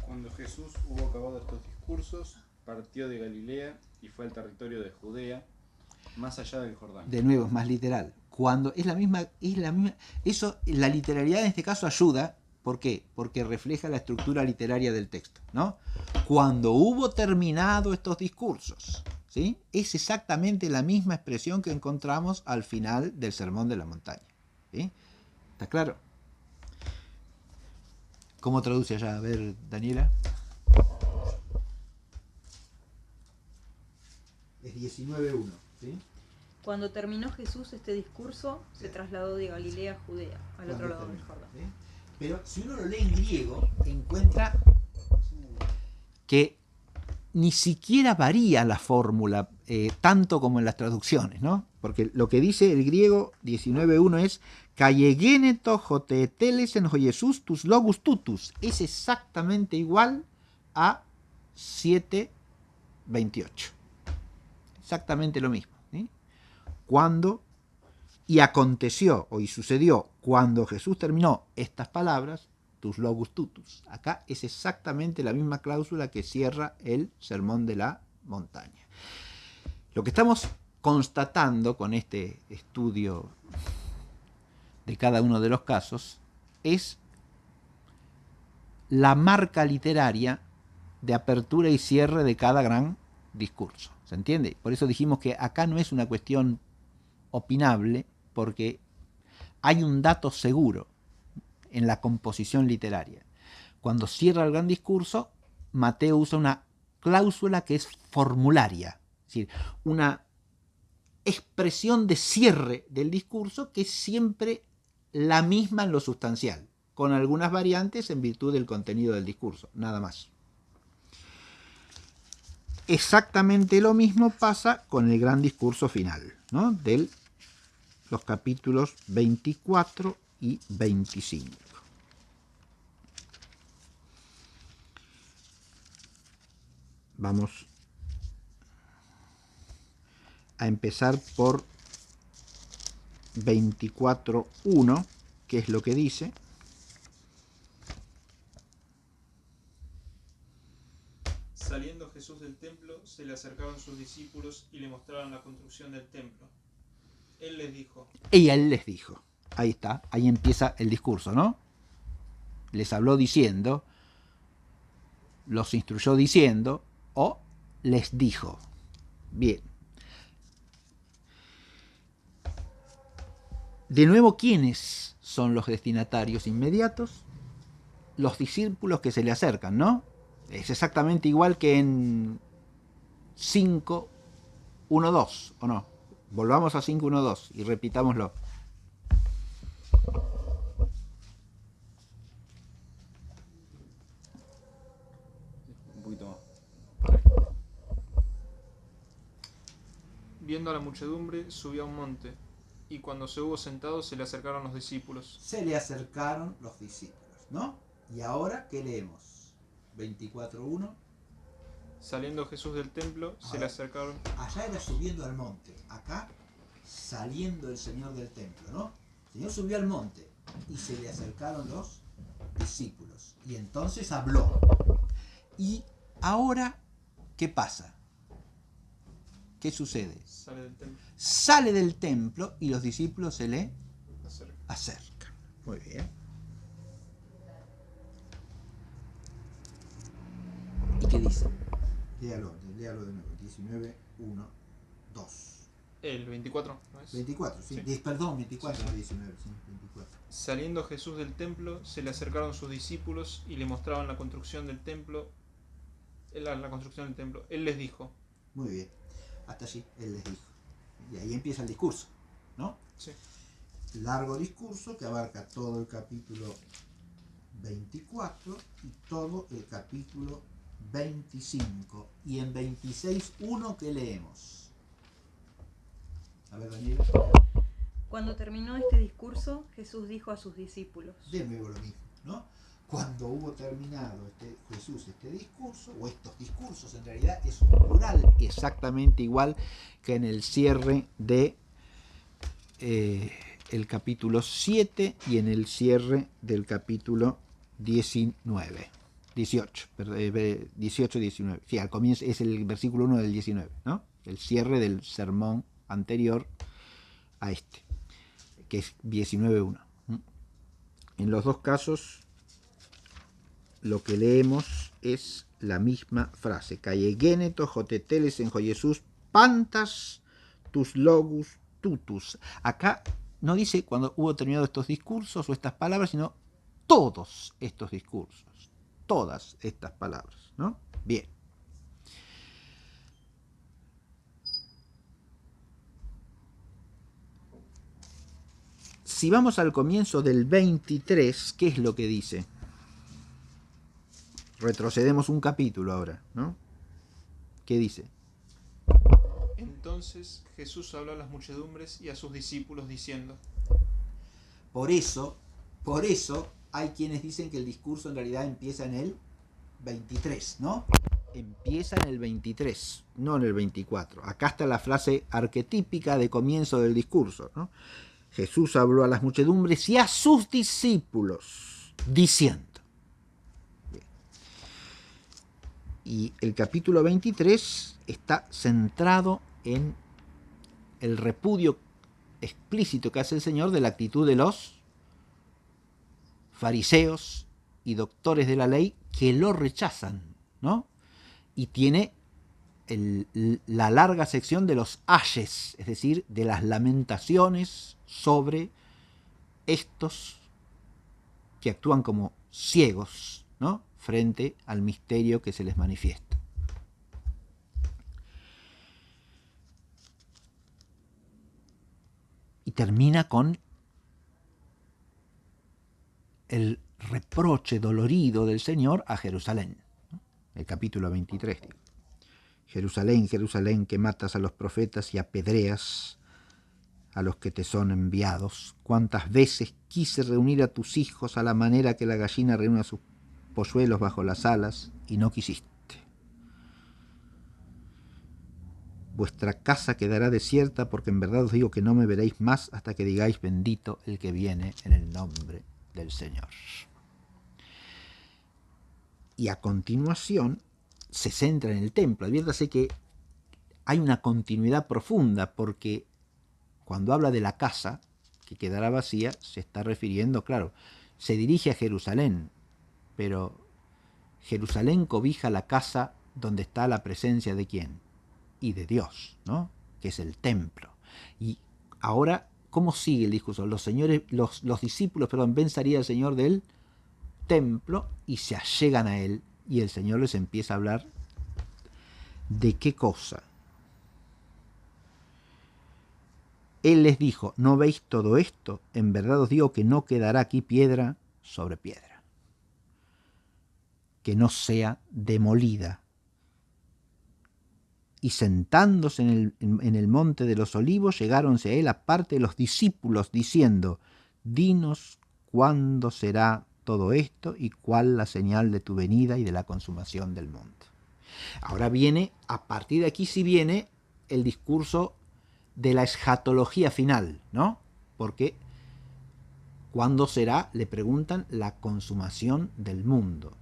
Cuando Jesús hubo acabado estos discursos, partió de Galilea y fue al territorio de Judea, más allá del Jordán. De nuevo, es más literal. Cuando es la misma. Eso, la literalidad en este caso ayuda. ¿Por qué? Porque refleja la estructura literaria del texto, ¿no? Cuando hubo terminado estos discursos, ¿sí? Es exactamente la misma expresión que encontramos al final del Sermón de la Montaña, ¿sí? ¿Está claro? ¿Cómo traduce allá? A ver, Daniela. Es 19.1, ¿sí? Cuando terminó Jesús este discurso, se trasladó de Galilea a Judea, al otro lado del Jordán. ¿Sí? Pero si uno lo lee en griego, encuentra que ni siquiera varía la fórmula tanto como en las traducciones, ¿no? Porque lo que dice el griego 19.1 es «Kaiegeneto joteteles en Jesús tus logus tutus». Es exactamente igual a 7.28. Exactamente lo mismo, ¿sí? Cuando, y aconteció, o y sucedió, cuando Jesús terminó estas palabras, tus logus tutus. Acá es exactamente la misma cláusula que cierra el Sermón de la Montaña. Lo que estamos constatando con este estudio de cada uno de los casos es la marca literaria de apertura y cierre de cada gran discurso. ¿Se entiende? Por eso dijimos que acá no es una cuestión opinable, porque hay un dato seguro en la composición literaria. Cuando cierra el gran discurso, Mateo usa una cláusula que es formularia, es decir, una expresión de cierre del discurso que es siempre la misma en lo sustancial, con algunas variantes en virtud del contenido del discurso, nada más. Exactamente lo mismo pasa con el gran discurso final, ¿no? De los capítulos 24 y 25. Vamos a empezar por 24.1, qué es lo que dice. Saliendo Jesús del templo, se le acercaron sus discípulos y le mostraron la construcción del templo. Él les dijo. Y él les dijo. Ahí está, ahí empieza el discurso, ¿no? Les habló diciendo, los instruyó diciendo, o les dijo. Bien. De nuevo, ¿quiénes son los destinatarios inmediatos? Los discípulos que se le acercan, ¿no? Es exactamente igual que en 5.1.2, ¿o no? Volvamos a 5.1.2 y repitámoslo. Un poquito más. Viendo a la muchedumbre, subió a un monte, y cuando se hubo sentado, se le acercaron los discípulos. Se le acercaron los discípulos, ¿no? Y ahora, ¿qué leemos? 24.1. Saliendo Jesús del templo, se le acercaron. Allá era subiendo al monte, acá saliendo el Señor del templo, ¿no? El Señor subió al monte y se le acercaron los discípulos. Y entonces habló. Y ahora, ¿qué pasa? ¿Qué sucede? Sale del templo. Sale del templo y los discípulos se le Acerca. acercan. Muy bien. ¿Y qué dice? Léalo de nuevo. 19.1.2. El 24, ¿no es? 24, sí. Sí. Perdón, 24, Sí, sí. 19, sí, 24. Saliendo Jesús del templo, se le acercaron sus discípulos y le mostraban la construcción del templo. La construcción del templo. Él les dijo. Muy bien. Hasta allí, él les dijo. Y ahí empieza el discurso, ¿no? Sí. Largo discurso que abarca todo el capítulo 24 y todo el capítulo 25. Y en 26.1, ¿qué leemos? A ver, Daniel. Cuando terminó este discurso, Jesús dijo a sus discípulos: De nuevo lo mismo, ¿no? Cuando hubo terminado Jesús este discurso, o estos discursos, en realidad es un plural exactamente igual que en el cierre de el capítulo 7 y en el cierre del capítulo 18 y 19. Sí, al comienzo es el versículo 1 del 19, ¿no? El cierre del sermón anterior a este, que es 19.1. En los dos casos lo que leemos es la misma frase. Cayegeneto, joteteles en Jesús, pantas tus logus tutus. Acá no dice cuando hubo terminado estos discursos o estas palabras, sino todos estos discursos, todas estas palabras, ¿no? Bien. Si vamos al comienzo del 23, ¿qué es lo que dice? Retrocedemos un capítulo ahora, ¿no? ¿Qué dice? Entonces Jesús habló a las muchedumbres y a sus discípulos diciendo. Por eso hay quienes dicen que el discurso en realidad empieza en el 23, ¿no? Empieza en el 23, no en el 24. Acá está la frase arquetípica de comienzo del discurso, ¿no? Jesús habló a las muchedumbres y a sus discípulos, diciendo. Bien. Y el capítulo 23 está centrado en el repudio explícito que hace el Señor de la actitud de los fariseos y doctores de la ley que lo rechazan, ¿no? Y tiene la larga sección de los ayes, es decir, de las lamentaciones sobre estos que actúan como ciegos, ¿no? Frente al misterio que se les manifiesta. Y termina con el reproche dolorido del Señor a Jerusalén, ¿no? El capítulo 23. Digo. Jerusalén, Jerusalén, que matas a los profetas y apedreas a los que te son enviados. Cuántas veces quise reunir a tus hijos a la manera que la gallina reúne a sus polluelos bajo las alas y no quisiste. vuestra casa quedará desierta, porque en verdad os digo que no me veréis más hasta que digáis bendito el que viene en el nombre del Señor. Y a continuación se centra en el templo. Adviértase que hay una continuidad profunda, porque cuando habla de la casa que quedará vacía, se está refiriendo, claro, se dirige a Jerusalén, pero Jerusalén cobija la casa donde está la presencia de ¿quién? Y de Dios, ¿no? Que es el templo. Y ahora, ¿cómo sigue el discurso? Los discípulos, ven salir al Señor del templo y se allegan a él, y el Señor les empieza a hablar de qué cosa. Él les dijo: ¿no veis todo esto? En verdad os digo que no quedará aquí piedra sobre piedra, que no sea demolida. Y sentándose en el monte de los olivos, llegáronse a él aparte los discípulos, diciendo: dinos cuándo será todo esto y cuál la señal de tu venida y de la consumación del mundo. Ahora viene, a partir de aquí sí viene el discurso de la escatología final, ¿no? Porque ¿cuándo será? Le preguntan, la consumación del mundo.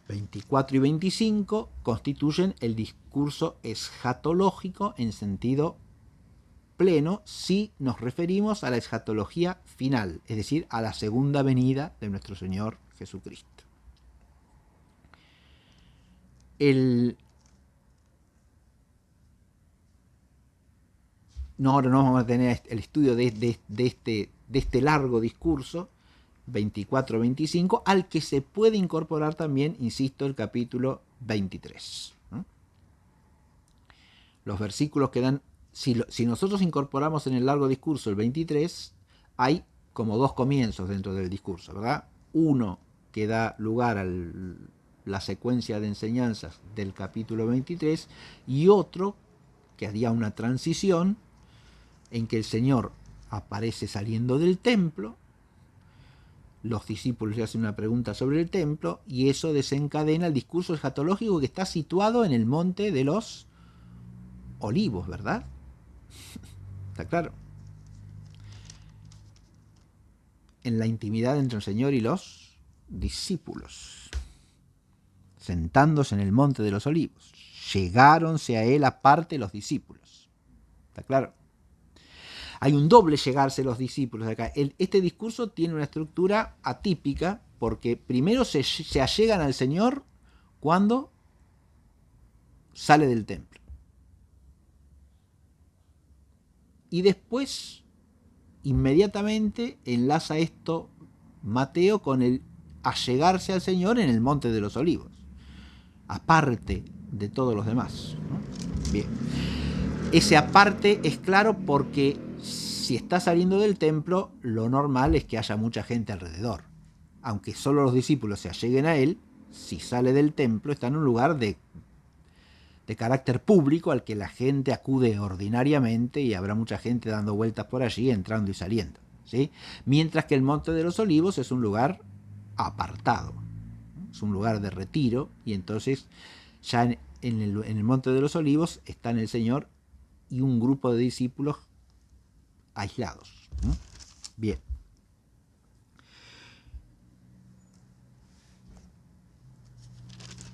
24 y 25 constituyen el discurso escatológico en sentido pleno si nos referimos a la escatología final, es decir, a la segunda venida de nuestro Señor Jesucristo. Ahora no vamos a tener el estudio de este largo discurso, 24-25, al que se puede incorporar también, insisto, el capítulo 23. ¿No? Los versículos que dan, si nosotros incorporamos en el largo discurso el 23, hay como dos comienzos dentro del discurso, ¿verdad? Uno que da lugar a la secuencia de enseñanzas del capítulo 23 y otro que haría una transición en que el Señor aparece saliendo del templo, los discípulos le hacen una pregunta sobre el templo y eso desencadena el discurso escatológico que está situado en el monte de los olivos, ¿verdad? ¿Está claro? En la intimidad entre el Señor y los discípulos, sentándose en el monte de los olivos, llegáronse a él aparte los discípulos. ¿Está claro? Hay un doble llegarse los discípulos de acá. Este discurso tiene una estructura atípica porque primero se allegan al Señor cuando sale del templo. Y después, inmediatamente, enlaza esto Mateo con el allegarse al Señor en el monte de los olivos, aparte de todos los demás, ¿no? Bien. Ese aparte es claro porque si está saliendo del templo, lo normal es que haya mucha gente alrededor. Aunque solo los discípulos se alleguen a él, si sale del templo está en un lugar de carácter público al que la gente acude ordinariamente y habrá mucha gente dando vueltas por allí, entrando y saliendo, ¿sí? Mientras que el Monte de los Olivos es un lugar apartado, ¿no? Es un lugar de retiro y entonces ya en el Monte de los Olivos están el Señor y un grupo de discípulos aislados, ¿no? Bien.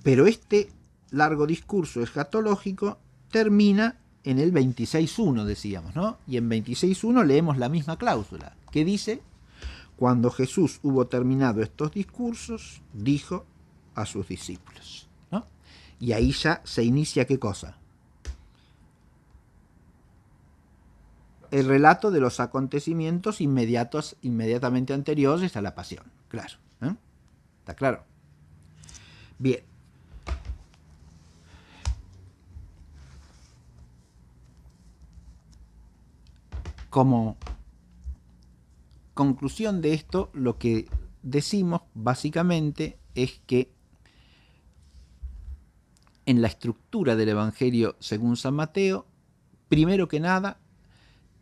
Pero este largo discurso escatológico termina en el 26.1, decíamos, ¿no? Y en 26.1 leemos la misma cláusula, que dice: cuando Jesús hubo terminado estos discursos, dijo a sus discípulos, ¿no? Y ahí ya se inicia ¿qué cosa? El relato de los acontecimientos inmediatamente anteriores a la pasión. Claro, ¿eh? ¿Está claro? Bien. Como conclusión de esto, lo que decimos básicamente es que en la estructura del Evangelio según San Mateo, primero que nada,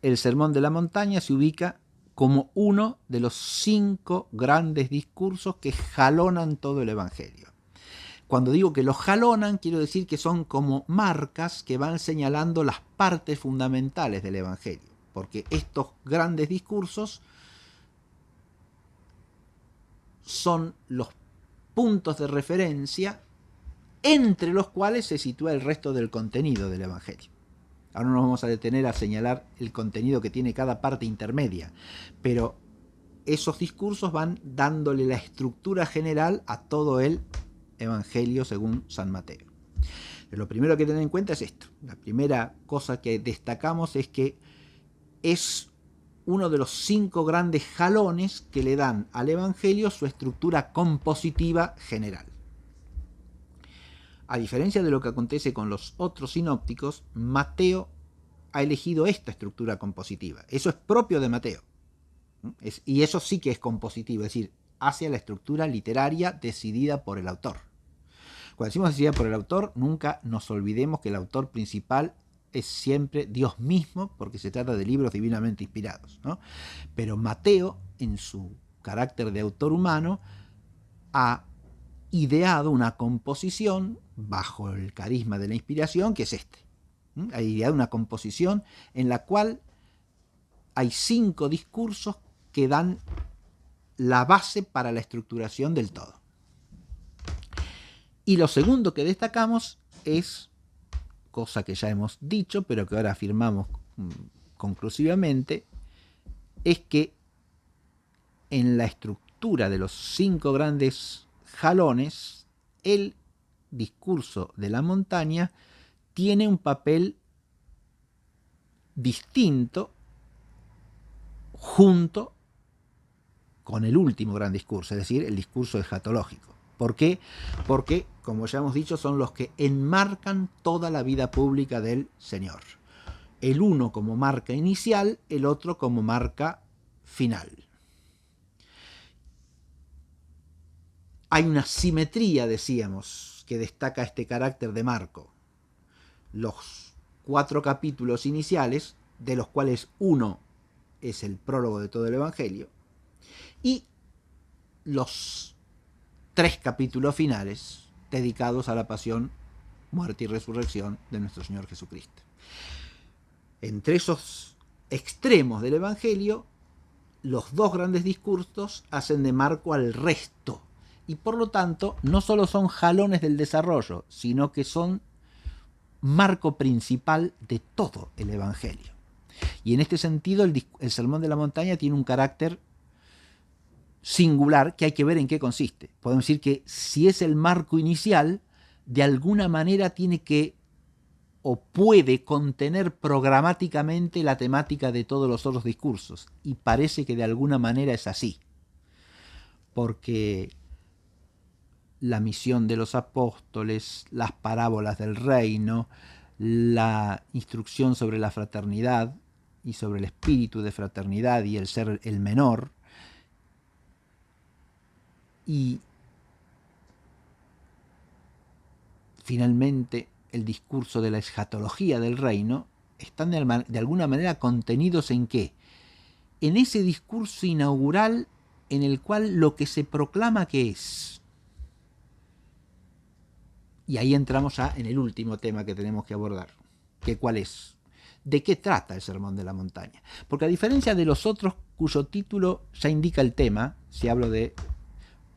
el Sermón de la Montaña se ubica como uno de los 5 grandes discursos que jalonan todo el Evangelio. Cuando digo que los jalonan, quiero decir que son como marcas que van señalando las partes fundamentales del Evangelio, porque estos grandes discursos son los puntos de referencia entre los cuales se sitúa el resto del contenido del Evangelio. Ahora no nos vamos a detener a señalar el contenido que tiene cada parte intermedia, pero esos discursos van dándole la estructura general a todo el Evangelio según San Mateo. Lo primero que tener en cuenta es esto. La primera cosa que destacamos es que es uno de los 5 grandes jalones que le dan al Evangelio su estructura compositiva general. A diferencia de lo que acontece con los otros sinópticos, Mateo ha elegido esta estructura compositiva. Eso es propio de Mateo. Y eso sí que es compositivo, es decir, hacia la estructura literaria decidida por el autor. Cuando decimos decidida por el autor, nunca nos olvidemos que el autor principal es siempre Dios mismo, porque se trata de libros divinamente inspirados, ¿no? Pero Mateo, en su carácter de autor humano, ha ideado una composición bajo el carisma de la inspiración, que es este. Ha ideado una composición en la cual hay 5 discursos que dan la base para la estructuración del todo. Y lo segundo que destacamos es, cosa que ya hemos dicho, pero que ahora afirmamos conclusivamente, es que en la estructura de los 5 grandes jalones, el discurso de la montaña tiene un papel distinto junto con el último gran discurso, es decir, el discurso escatológico. ¿Por qué? Porque, como ya hemos dicho, son los que enmarcan toda la vida pública del Señor. El uno como marca inicial, el otro como marca final. Hay una simetría, decíamos, que destaca este carácter de marco. Los 4 capítulos iniciales, de los cuales uno es el prólogo de todo el Evangelio, y los 3 capítulos finales dedicados a la pasión, muerte y resurrección de nuestro Señor Jesucristo. Entre esos extremos del Evangelio, los 2 grandes discursos hacen de marco al resto, y por lo tanto no solo son jalones del desarrollo, sino que son marco principal de todo el Evangelio. Y en este sentido el Sermón de la Montaña tiene un carácter singular que hay que ver en qué consiste. Podemos decir que si es el marco inicial, de alguna manera tiene que o puede contener programáticamente la temática de todos los otros discursos. Y parece que de alguna manera es así. Porque la misión de los apóstoles, las parábolas del reino, la instrucción sobre la fraternidad y sobre el espíritu de fraternidad y el ser el menor, y finalmente el discurso de la escatología del reino, están de alguna manera contenidos ¿en qué? En ese discurso inaugural en el cual lo que se proclama que es. Y ahí entramos ya en el último tema que tenemos que abordar, que ¿cuál es? ¿De qué trata el Sermón de la Montaña? Porque a diferencia de los otros cuyo título ya indica el tema, si hablo de,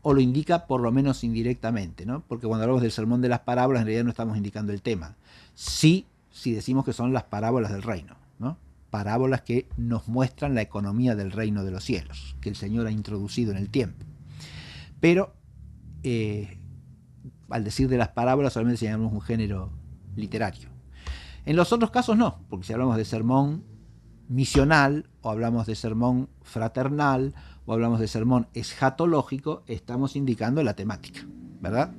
o lo indica por lo menos indirectamente, ¿no? Porque cuando hablamos del Sermón de las Parábolas en realidad no estamos indicando el tema. Sí, si decimos que son las parábolas del reino, ¿no? Parábolas que nos muestran la economía del reino de los cielos, que el Señor ha introducido en el tiempo. Pero al decir de las parábolas solamente señalamos un género literario. En los otros casos no, porque si hablamos de sermón misional, o hablamos de sermón fraternal, o hablamos de sermón escatológico, estamos indicando la temática, ¿verdad?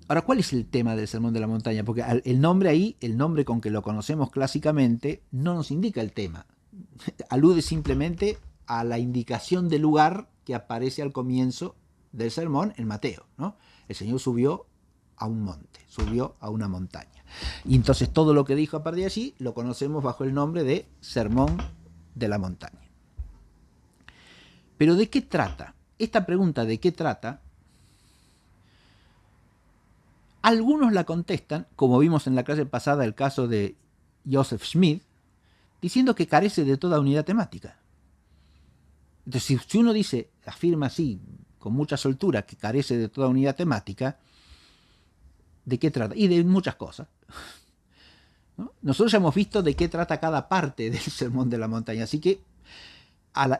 Ahora, ¿cuál es el tema del Sermón de la Montaña? Porque el nombre ahí, el nombre con que lo conocemos clásicamente, no nos indica el tema. Alude simplemente a la indicación del lugar que aparece al comienzo del sermón en Mateo, ¿no? El Señor subió a un monte, subió a una montaña. Y entonces todo lo que dijo a partir de allí lo conocemos bajo el nombre de Sermón de la Montaña. Pero ¿de qué trata? Esta pregunta ¿de qué trata? Algunos la contestan, como vimos en la clase pasada el caso de Joseph Schmidt, diciendo que carece de toda unidad temática. Entonces, si uno afirma así, con mucha soltura, que carece de toda unidad temática, ¿de qué trata? Y de muchas cosas, ¿no? Nosotros ya hemos visto de qué trata cada parte del Sermón de la Montaña, así que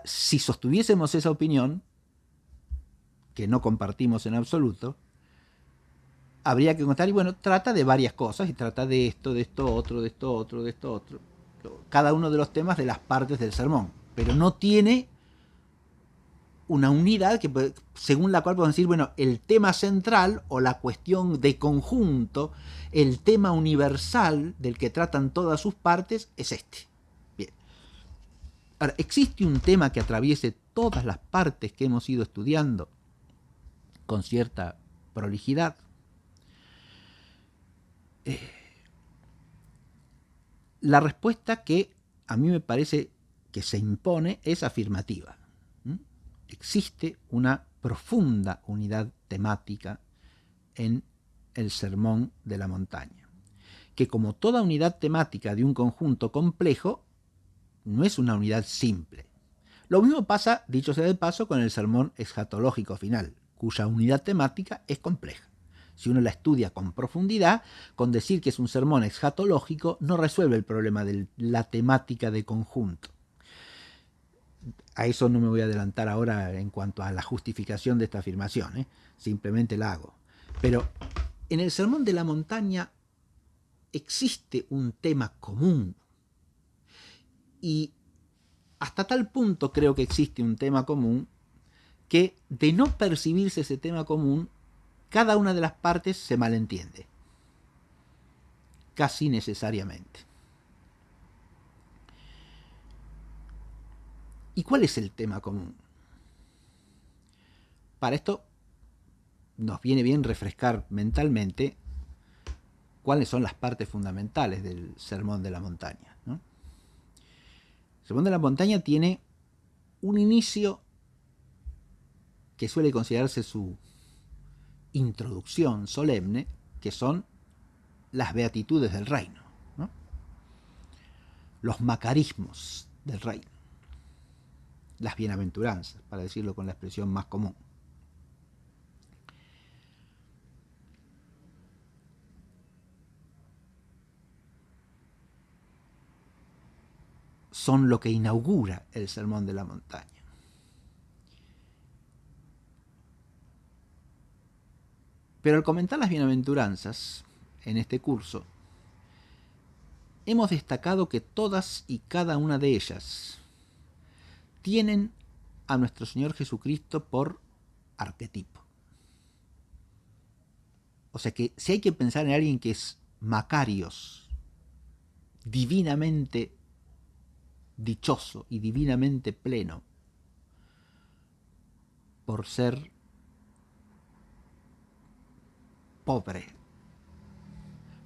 si sostuviésemos esa opinión, que no compartimos en absoluto, habría que contar, y bueno, trata de varias cosas, y trata de esto otro, de esto otro, de esto otro, cada uno de los temas de las partes del sermón, pero no tiene una unidad según la cual podemos decir, bueno, el tema central o la cuestión de conjunto, el tema universal del que tratan todas sus partes es este. Bien. Ahora, ¿existe un tema que atraviese todas las partes que hemos ido estudiando con cierta prolijidad? La respuesta que a mí me parece que se impone es afirmativa. Existe una profunda unidad temática en el Sermón de la Montaña, que como toda unidad temática de un conjunto complejo, no es una unidad simple. Lo mismo pasa, dicho sea de paso, con el sermón escatológico final, cuya unidad temática es compleja. Si uno la estudia con profundidad, con decir que es un sermón escatológico no resuelve el problema de la temática de conjunto. A eso no me voy a adelantar ahora en cuanto a la justificación de esta afirmación, simplemente la hago. Pero en el Sermón de la Montaña existe un tema común, y hasta tal punto creo que existe un tema común que, de no percibirse ese tema común, cada una de las partes se malentiende, casi necesariamente. ¿Y cuál es el tema común? Para esto nos viene bien refrescar mentalmente cuáles son las partes fundamentales del Sermón de la Montaña, ¿no? El Sermón de la Montaña tiene un inicio que suele considerarse su introducción solemne, que son las beatitudes del reino, ¿no? Los macarismos del reino, las bienaventuranzas, para decirlo con la expresión más común. Son lo que inaugura el Sermón de la Montaña. Pero al comentar las bienaventuranzas en este curso, hemos destacado que todas y cada una de ellas tienen a nuestro Señor Jesucristo por arquetipo. O sea que si hay que pensar en alguien que es Macarios, divinamente dichoso y divinamente pleno, por ser pobre,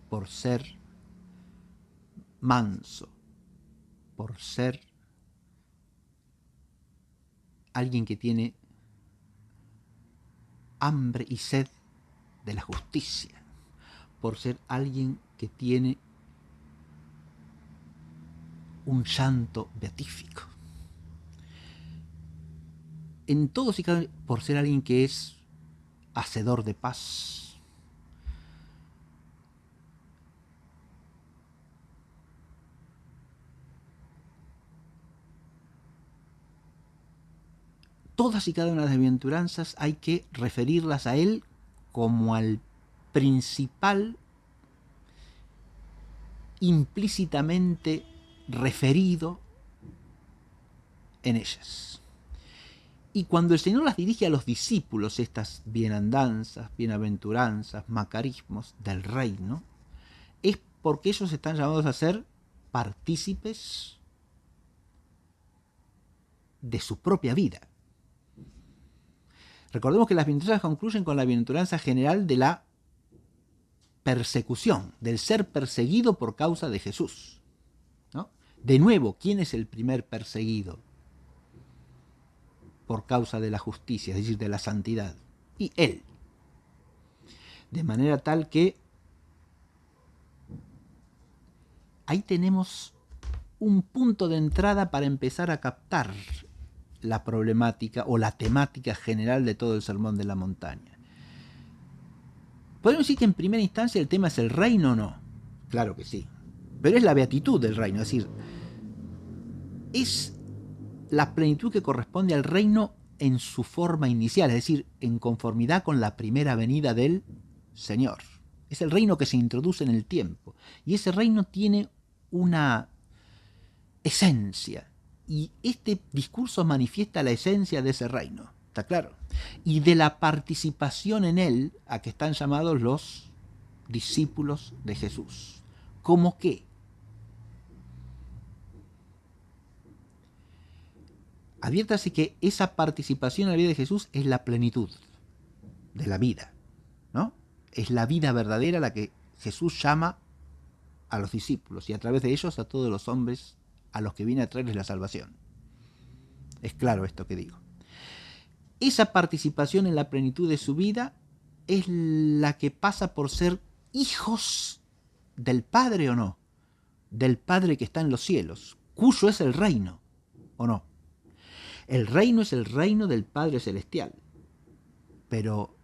por ser manso, por ser alguien que tiene hambre y sed de la justicia, por ser alguien que tiene un llanto beatífico. En todos y cada uno, por ser alguien que es hacedor de paz. Todas y cada una de las bienaventuranzas hay que referirlas a él como al principal implícitamente referido en ellas. Y cuando el Señor las dirige a los discípulos, estas bienandanzas, bienaventuranzas, macarismos del reino, es porque ellos están llamados a ser partícipes de su propia vida. Recordemos que las bienaventuranzas concluyen con la bienaventuranza general de la persecución, del ser perseguido por causa de Jesús, ¿no? De nuevo, ¿quién es el primer perseguido por causa de la justicia, es decir, de la santidad? Y Él. De manera tal que ahí tenemos un punto de entrada para empezar a captar la problemática o la temática general de todo el Sermón de la Montaña. ¿Podemos decir que en primera instancia el tema es el reino o no? Claro que sí. Pero es la beatitud del reino, es decir, es la plenitud que corresponde al reino en su forma inicial, es decir, en conformidad con la primera venida del Señor. Es el reino que se introduce en el tiempo. Y ese reino tiene una esencia. Y este discurso manifiesta la esencia de ese reino. ¿Está claro? Y de la participación en él a que están llamados los discípulos de Jesús. ¿Cómo qué? Adviértase que esa participación en la vida de Jesús es la plenitud de la vida, ¿no? Es la vida verdadera la que Jesús llama a los discípulos y a través de ellos a todos los hombres a los que viene a traerles la salvación. Es claro esto que digo. Esa participación en la plenitud de su vida es la que pasa por ser hijos del Padre o no, del Padre que está en los cielos, cuyo es el reino, ¿o no? El reino es el reino del Padre Celestial. Pero,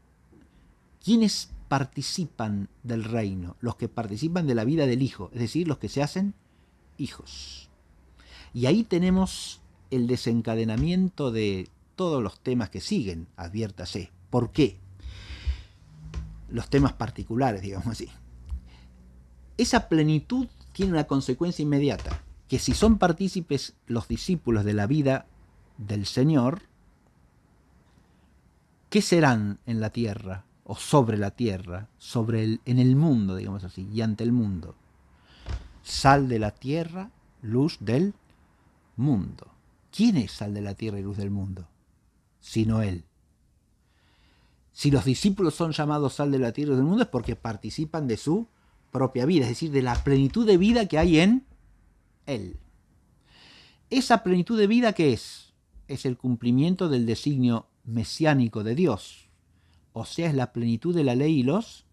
¿quiénes participan del reino? Los que participan de la vida del Hijo, es decir, los que se hacen hijos. Y ahí tenemos el desencadenamiento de todos los temas que siguen, adviértase. ¿Por qué? Los temas particulares, digamos así. Esa plenitud tiene una consecuencia inmediata, que si son partícipes los discípulos de la vida del Señor, ¿qué serán en la tierra o sobre la tierra, en el mundo, digamos así, y ante el mundo? Sal de la tierra, luz del mundo. ¿Quién es sal de la tierra y luz del mundo? Sino Él. Si los discípulos son llamados sal de la tierra y del mundo es porque participan de su propia vida, es decir, de la plenitud de vida que hay en Él. ¿Esa plenitud de vida qué es? Es el cumplimiento del designio mesiánico de Dios, o sea, es la plenitud de la ley y los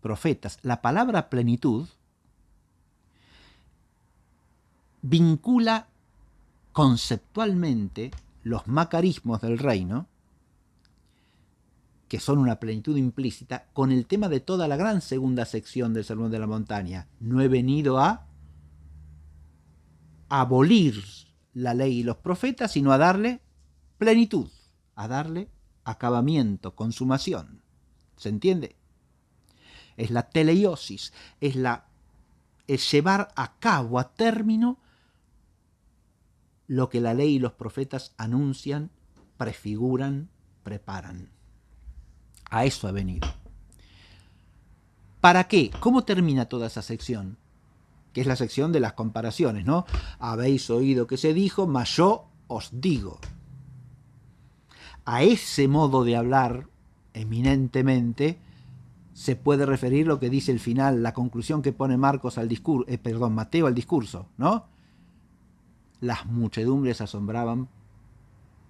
profetas. La palabra plenitud vincula conceptualmente los macarismos del reino, que son una plenitud implícita, con el tema de toda la gran segunda sección del Sermón de la Montaña. No he venido a abolir la ley y los profetas, sino a darle plenitud, a darle acabamiento, consumación. ¿Se entiende? Es la teleiosis, es llevar a cabo, a término, lo que la ley y los profetas anuncian, prefiguran, preparan. A eso ha venido. ¿Para qué? ¿Cómo termina toda esa sección? Que es la sección de las comparaciones, ¿no? Habéis oído que se dijo, mas yo os digo. A ese modo de hablar, eminentemente, se puede referir lo que dice el final, la conclusión que pone Mateo al discurso, ¿no? Las muchedumbres asombraban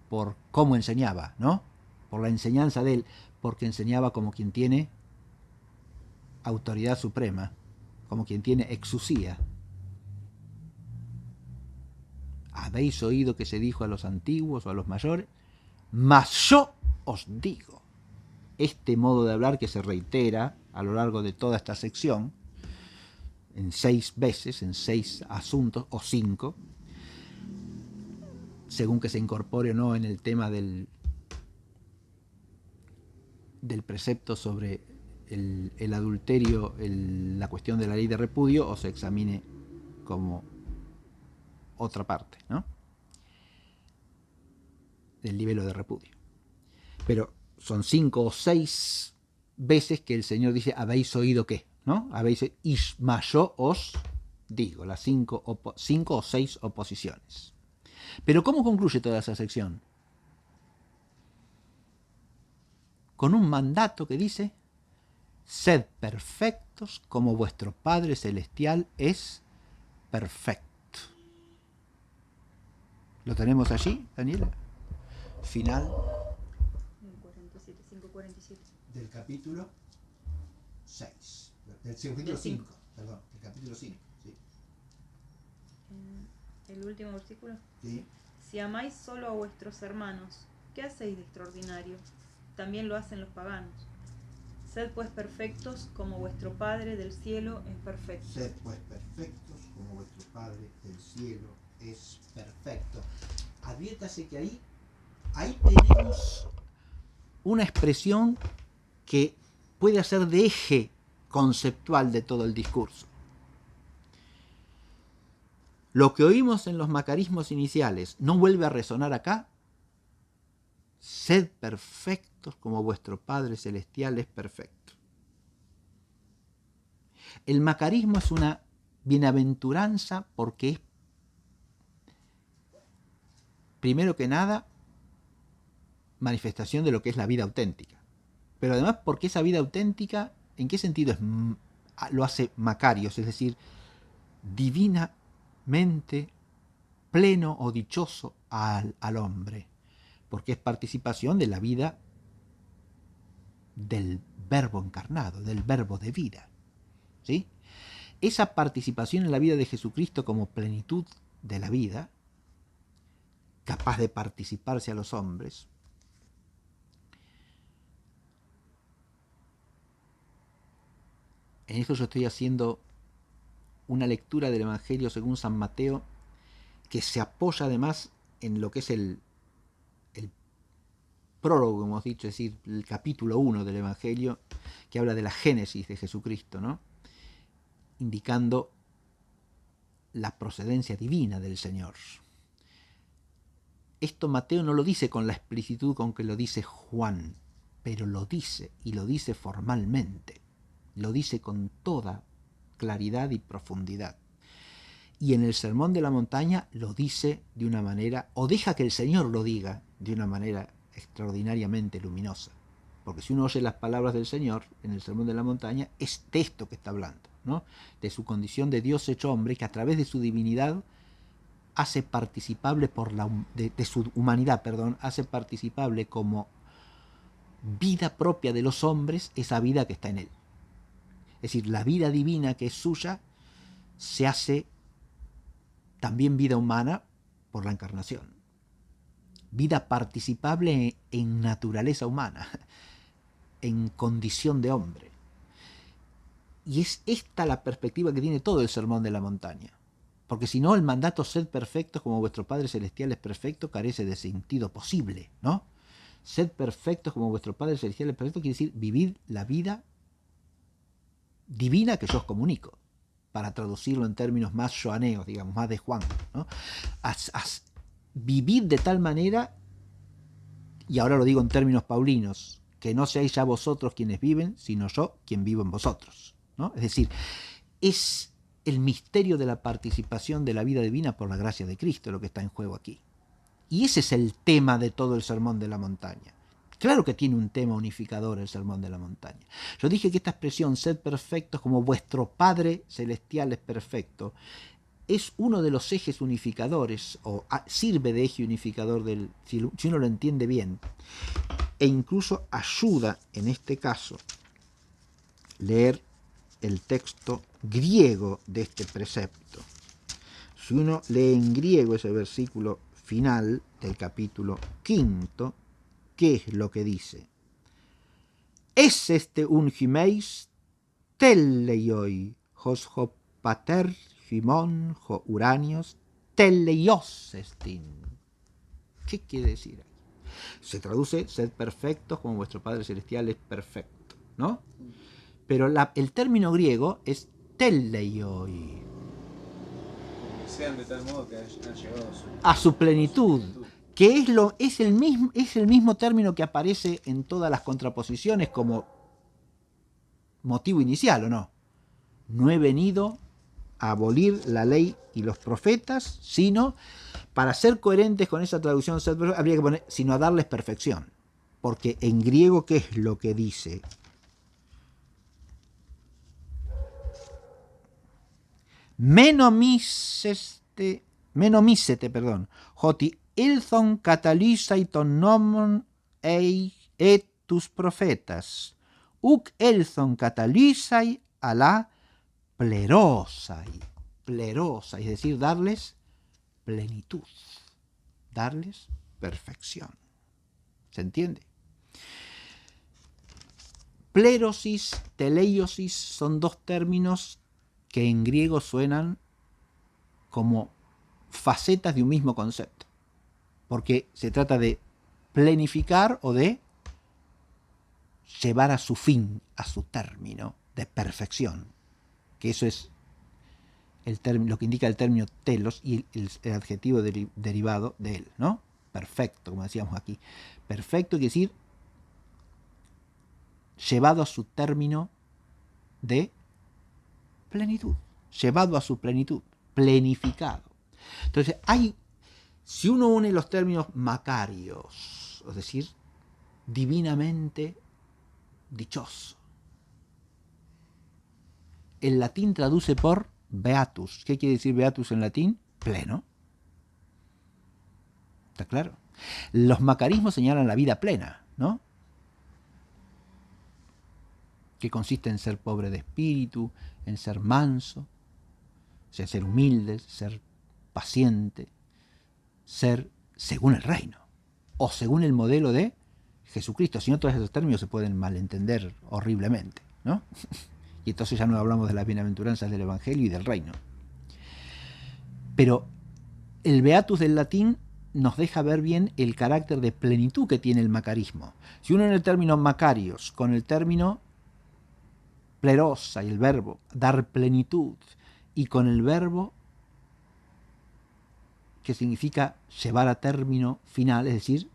por cómo enseñaba, ¿no? Por la enseñanza de él, porque enseñaba como quien tiene autoridad suprema, como quien tiene exusía. Habéis oído que se dijo a los antiguos o a los mayores, mas yo os digo. Este modo de hablar que se reitera a lo largo de toda esta sección, en 6 veces, en 6 asuntos, o 5, según que se incorpore o no en el tema del precepto sobre el adulterio, la cuestión de la ley de repudio, o se examine como otra parte, ¿no? Del libelo de repudio. Pero son 5 o 6 veces que el Señor dice, habéis oído qué, ¿no? Habéis, mas yo os digo, las 5 o 6 oposiciones. Pero ¿cómo concluye toda esa sección? Con un mandato que dice, sed perfectos como vuestro Padre Celestial es perfecto. ¿Lo tenemos allí, Daniela? Final 47, 5:47. del capítulo 6. Del capítulo 5, perdón, el capítulo 5. Sí. El último versículo. Sí. Si amáis solo a vuestros hermanos, ¿qué hacéis de extraordinario? También lo hacen los paganos. Sed pues perfectos como vuestro Padre del cielo es perfecto. Sed pues perfectos como vuestro Padre del cielo es perfecto. Adviértase que ahí tenemos una expresión que puede hacer de eje conceptual de todo el discurso. Lo que oímos en los macarismos iniciales no vuelve a resonar acá. Sed perfectos como vuestro Padre celestial es perfecto. El macarismo es una bienaventuranza porque es, primero que nada, manifestación de lo que es la vida auténtica. Pero además porque esa vida auténtica, ¿en qué sentido lo hace Macarios? Es decir, divinamente pleno o dichoso al hombre, porque es participación de la vida del verbo encarnado, del verbo de vida. ¿Sí? Esa participación en la vida de Jesucristo como plenitud de la vida, capaz de participarse a los hombres, en esto yo estoy haciendo una lectura del Evangelio según San Mateo que se apoya además en lo que es el prólogo, como hemos dicho, es decir, el capítulo 1 del Evangelio, que habla de la génesis de Jesucristo, ¿no? Indicando la procedencia divina del Señor. Esto Mateo no lo dice con la explicitud con que lo dice Juan, pero lo dice, y lo dice formalmente, lo dice con toda claridad y profundidad. Y en el Sermón de la Montaña lo dice de una manera, o deja que el Señor lo diga de una manera extraordinariamente luminosa. Porque si uno oye las palabras del Señor en el Sermón de la Montaña, es de esto que está hablando, ¿no? De su condición de Dios hecho hombre, que a través de su divinidad hace participable de su humanidad, hace participable como vida propia de los hombres esa vida que está en él. Es decir, la vida divina que es suya se hace también vida humana por la encarnación. Vida participable en naturaleza humana, en condición de hombre. Y es esta la perspectiva que tiene todo el Sermón de la Montaña. Porque si no, el mandato sed perfectos como vuestro Padre Celestial es perfecto carece de sentido posible, ¿no? Sed perfectos como vuestro Padre Celestial es perfecto quiere decir vivir la vida divina que yo os comunico, para traducirlo en términos más joaneos, digamos, más de Juan, ¿no? Vivid de tal manera, y ahora lo digo en términos paulinos, que no seáis ya vosotros quienes viven, sino yo quien vivo en vosotros, ¿no? Es decir, es el misterio de la participación de la vida divina por la gracia de Cristo lo que está en juego aquí. Y ese es el tema de todo el Sermón de la Montaña. Claro que tiene un tema unificador el Sermón de la Montaña. Yo dije que esta expresión, sed perfectos como vuestro Padre Celestial es perfecto, es uno de los ejes unificadores, o sirve de eje unificador, si uno lo entiende bien, e incluso ayuda, en este caso, leer el texto griego de este precepto. Si uno lee en griego ese versículo final del capítulo 5, ¿qué es lo que dice? Es este un gimeis teleioi, hos ho pater gimon ho uranios teleios estin. ¿Qué quiere decir aquí? Se traduce, sed perfectos como vuestro Padre Celestial es perfecto, ¿no? Pero el término griego es teleioi. Sean de tal modo que han llegado a su plenitud, que es el mismo término que aparece en todas las contraposiciones como motivo inicial, ¿o no? No he venido a abolir la ley y los profetas, sino, para ser coherentes con esa traducción, habría que poner, sino a darles perfección. Porque en griego, ¿qué es lo que dice? Menomísete, hoti ilthon catalysai ton nomon et tus profetas, uc elson catalysai a la plerosai. Plerosa, es decir, darles plenitud, darles perfección. ¿Se entiende? Plerosis, teleiosis son dos términos que en griego suenan como facetas de un mismo concepto, porque se trata de plenificar o de llevar a su fin, a su término de perfección, que eso es lo que indica el término telos y el adjetivo derivado de él, ¿no? Perfecto, como decíamos aquí. Perfecto quiere decir llevado a su término de plenitud, llevado a su plenitud, plenificado. Entonces, si uno une los términos macarios, es decir, divinamente dichoso, el latín traduce por beatus. ¿Qué quiere decir beatus en latín? Pleno. ¿Está claro? Los macarismos señalan la vida plena, ¿no? Que consiste en ser pobre de espíritu, en ser manso, o sea, ser humilde, ser paciente, ser según el reino, o según el modelo de Jesucristo. Si no, todos esos términos se pueden malentender horriblemente, ¿no? Y entonces ya no hablamos de las bienaventuranzas del Evangelio y del reino. Pero el beatus del latín nos deja ver bien el carácter de plenitud que tiene el macarismo. Si uno en el término macarios con el término plerosa y el verbo dar plenitud, y con el verbo que significa llevar a término final, es decir,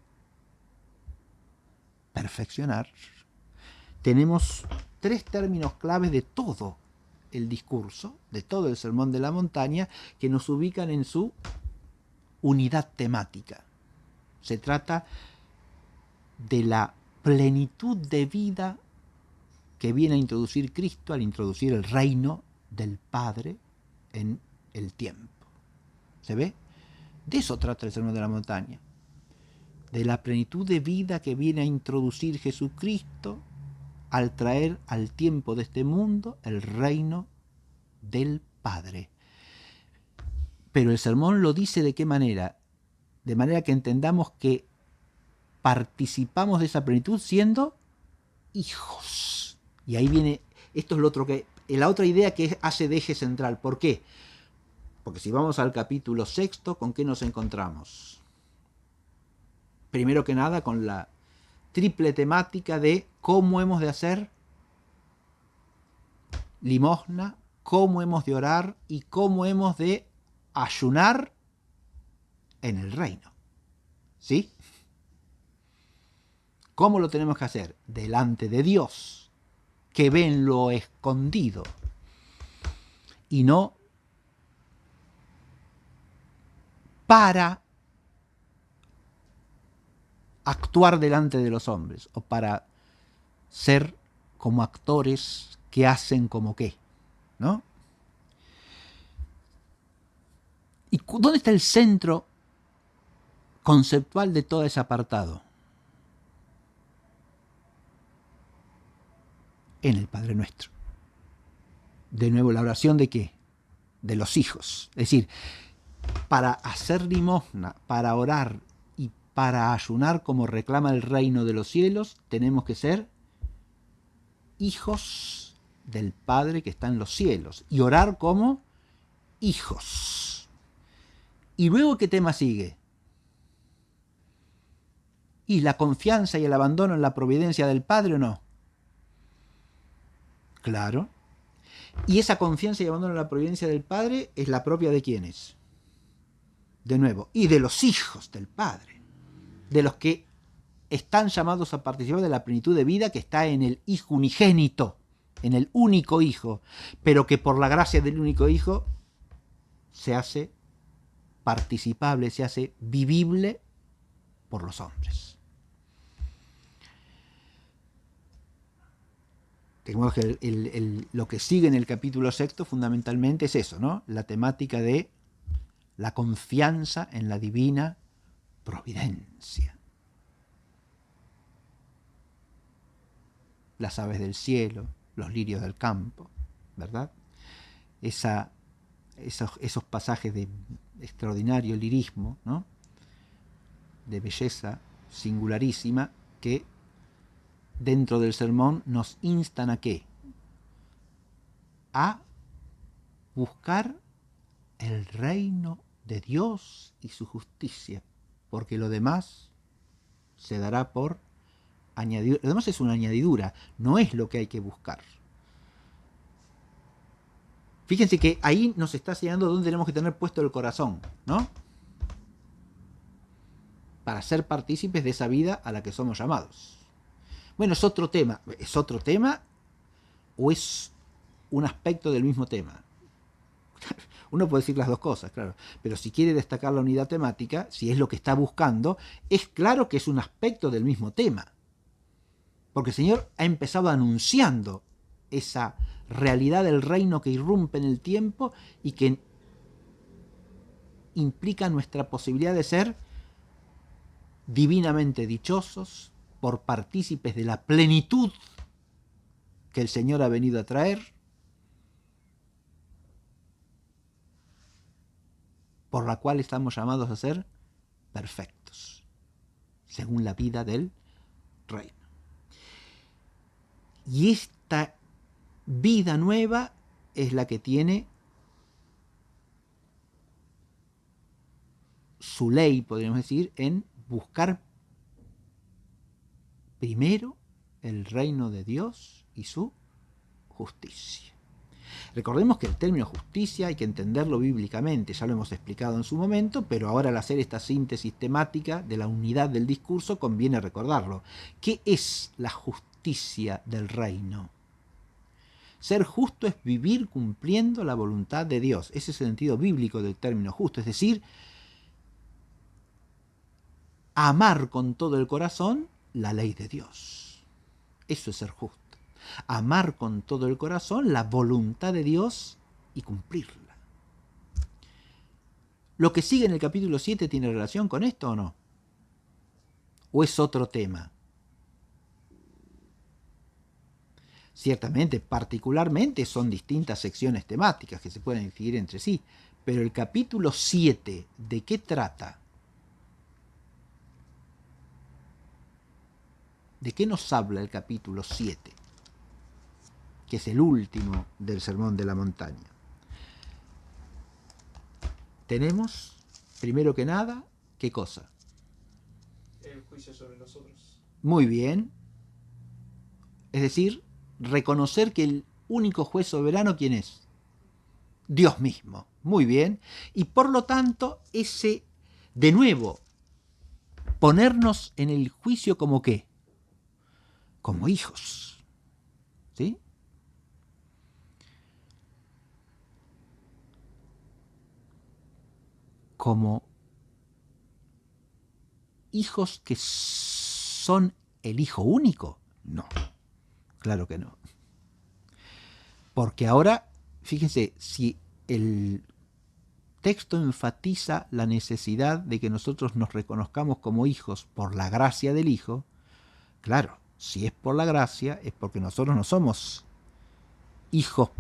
perfeccionar, tenemos tres términos claves de todo el discurso, de todo el Sermón de la Montaña, que nos ubican en su unidad temática. Se trata de la plenitud de vida que viene a introducir Cristo al introducir el reino del Padre en el tiempo. ¿Se ve? De eso trata el Sermón de la Montaña. De la plenitud de vida que viene a introducir Jesucristo al traer al tiempo de este mundo el reino del Padre. Pero el sermón lo dice ¿de qué manera? De manera que entendamos que participamos de esa plenitud siendo hijos. Y ahí viene, esto es lo otro la otra idea que hace de eje central. ¿Por qué? Porque si vamos al capítulo 6, ¿con qué nos encontramos? Primero que nada con la triple temática de cómo hemos de hacer limosna, cómo hemos de orar y cómo hemos de ayunar en el reino. ¿Sí? ¿Cómo lo tenemos que hacer? Delante de Dios, que ve en lo escondido, y no para actuar delante de los hombres, o para ser como actores que hacen como qué, ¿no? ¿Y dónde está el centro conceptual de todo ese apartado? En el Padre Nuestro. De nuevo, la oración ¿de qué? De los hijos. Es decir, para hacer limosna, para orar y para ayunar como reclama el reino de los cielos, tenemos que ser hijos del Padre que está en los cielos y orar como hijos. Y luego, ¿qué tema sigue? ¿Y la confianza y el abandono en la providencia del Padre o no? Claro. Y esa confianza y abandono en la providencia del Padre es la propia de ¿quiénes? De nuevo, y de los hijos del Padre, de los que están llamados a participar de la plenitud de vida que está en el Hijo unigénito, en el único Hijo, pero que por la gracia del único Hijo se hace participable, se hace vivible por los hombres. De modo que lo que sigue en el capítulo 6 fundamentalmente es eso, ¿no? La temática de la confianza en la divina providencia. las aves del cielo, los lirios del campo, ¿verdad? Esos pasajes de extraordinario lirismo, ¿no? De belleza singularísima, que dentro del sermón nos instan ¿a qué? A buscar el reino de Dios y su justicia, porque lo demás se dará por añadidura. Lo demás es una añadidura, no es lo que hay que buscar. Fíjense que ahí nos está señalando dónde tenemos que tener puesto el corazón, ¿no? Para ser partícipes de esa vida a la que somos llamados. Bueno, ¿es otro tema o es un aspecto del mismo tema? Uno puede decir las dos cosas, claro, pero si quiere destacar la unidad temática, si es lo que está buscando, es claro que es un aspecto del mismo tema. Porque el Señor ha empezado anunciando esa realidad del reino que irrumpe en el tiempo y que implica nuestra posibilidad de ser divinamente dichosos por partícipes de la plenitud que el Señor ha venido a traer, por la cual estamos llamados a ser perfectos, según la vida del reino. Y esta vida nueva es la que tiene su ley, podríamos decir, en buscar primero el reino de Dios y su justicia. Recordemos que el término justicia hay que entenderlo bíblicamente, ya lo hemos explicado en su momento, pero ahora al hacer esta síntesis temática de la unidad del discurso conviene recordarlo. ¿Qué es la justicia del reino? Ser justo es vivir cumpliendo la voluntad de Dios. Ese es el sentido bíblico del término justo, es decir, amar con todo el corazón la ley de Dios. Eso es ser justo. Amar con todo el corazón la voluntad de Dios y cumplirla. ¿Lo que sigue en el capítulo 7 tiene relación con esto o no? ¿O es otro tema? Ciertamente, particularmente son distintas secciones temáticas que se pueden distinguir entre sí, pero el capítulo 7, ¿de qué trata? ¿De qué nos habla el capítulo 7? Que es el último del Sermón de la Montaña. Tenemos, primero que nada, ¿qué cosa? El juicio sobre los otros. Muy bien. Es decir, reconocer que el único juez soberano, ¿quién es? Dios mismo. Muy bien. Y por lo tanto, de nuevo, ponernos en el juicio como ¿qué? Como hijos. ¿Sí? Como hijos que son el hijo único. No, claro que no. Porque ahora, fíjense, si el texto enfatiza la necesidad de que nosotros nos reconozcamos como hijos por la gracia del Hijo, claro, si es por la gracia, es porque nosotros no somos hijos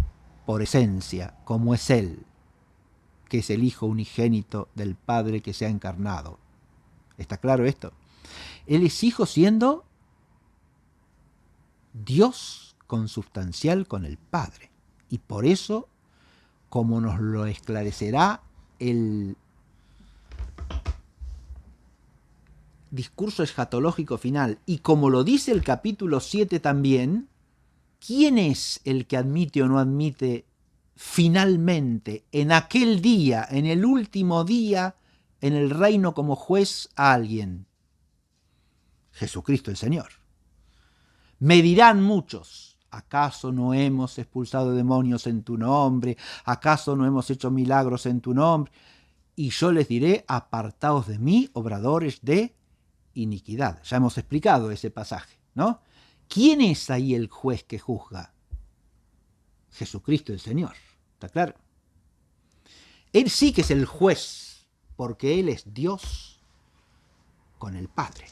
por esencia, como es Él, que es el Hijo unigénito del Padre que se ha encarnado. ¿Está claro esto? Él es hijo siendo Dios consubstancial con el Padre. Y por eso, como nos lo esclarecerá el discurso escatológico final, y como lo dice el capítulo 7 también, ¿quién es el que admite o no admite finalmente, en aquel día, en el último día, en el reino como juez a alguien? Jesucristo el Señor. Me dirán muchos, ¿acaso no hemos expulsado demonios en tu nombre? ¿Acaso no hemos hecho milagros en tu nombre? Y yo les diré, apartaos de mí, obradores de iniquidad. Ya hemos explicado ese pasaje, ¿no? ¿Quién es ahí el juez que juzga? Jesucristo el Señor, ¿está claro? Él sí que es el juez, porque Él es Dios con el Padre.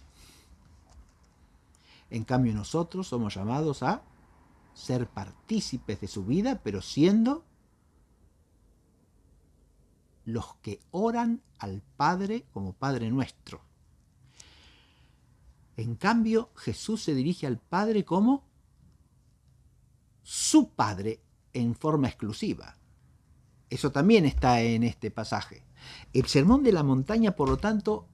En cambio nosotros somos llamados a ser partícipes de su vida, pero siendo los que oran al Padre como Padre nuestro. En cambio, Jesús se dirige al Padre como su Padre en forma exclusiva. Eso también está en este pasaje. El Sermón de la Montaña, por lo tanto,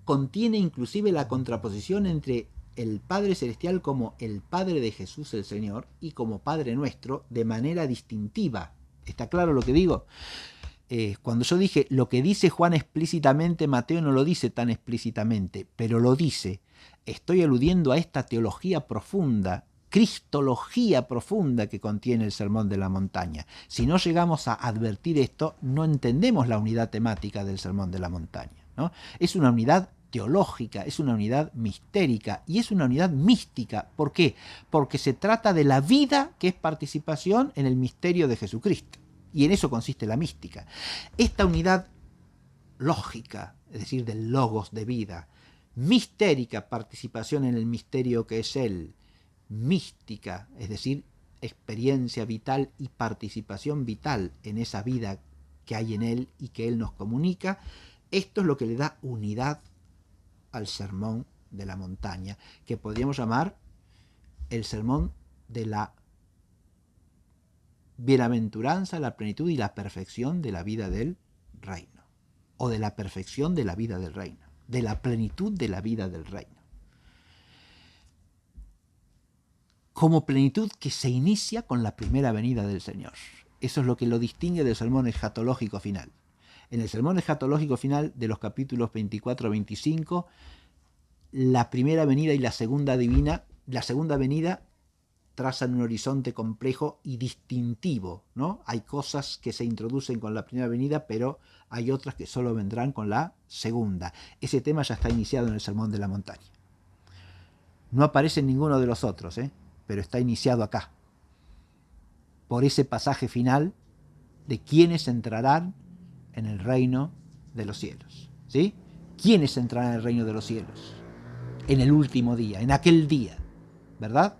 contiene inclusive la contraposición entre el Padre Celestial como el Padre de Jesús el Señor y como Padre nuestro de manera distintiva. ¿Está claro lo que digo? Cuando yo dije lo que dice Juan explícitamente, Mateo no lo dice tan explícitamente, pero lo dice. Estoy aludiendo a esta teología profunda, cristología profunda que contiene el Sermón de la Montaña. Si no llegamos a advertir esto, no entendemos la unidad temática del Sermón de la Montaña, ¿no? Es una unidad teológica, es una unidad mistérica y es una unidad mística. ¿Por qué? Porque se trata de la vida que es participación en el misterio de Jesucristo. Y en eso consiste la mística. Esta unidad lógica, es decir, del logos de vida, mistérica, participación en el misterio que es Él, mística, es decir, experiencia vital y participación vital en esa vida que hay en Él y que Él nos comunica, esto es lo que le da unidad al Sermón de la Montaña, que podríamos llamar el Sermón de la bienaventuranza, la plenitud y la perfección de la vida del reino, o de la perfección de la vida del reino, de la plenitud de la vida del reino. Como plenitud que se inicia con la primera venida del Señor. Eso es lo que lo distingue del sermón escatológico final. En el sermón escatológico final de los capítulos 24 a 25, la primera venida y la segunda venida trazan un horizonte complejo y distintivo, ¿no? Hay cosas que se introducen con la primera venida, pero hay otras que solo vendrán con la segunda. Ese tema ya está iniciado en el Sermón de la Montaña. No aparece en ninguno de los otros, pero está iniciado acá, por ese pasaje final de quiénes entrarán en el reino de los cielos, ¿sí? ¿Quiénes entrarán en el reino de los cielos? En el último día, en aquel día, ¿verdad?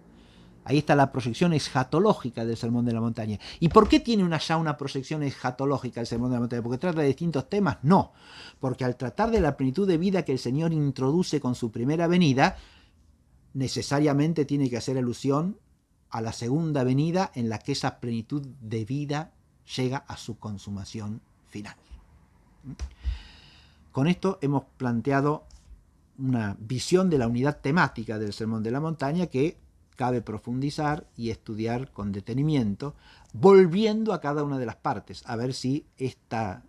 Ahí está la proyección escatológica del Sermón de la Montaña. ¿Y por qué tiene ya una proyección escatológica el Sermón de la Montaña? ¿Porque trata de distintos temas? No, porque al tratar de la plenitud de vida que el Señor introduce con su primera venida, necesariamente tiene que hacer alusión a la segunda venida en la que esa plenitud de vida llega a su consumación final. Con esto hemos planteado una visión de la unidad temática del Sermón de la Montaña que cabe profundizar y estudiar con detenimiento, volviendo a cada una de las partes, a ver si esta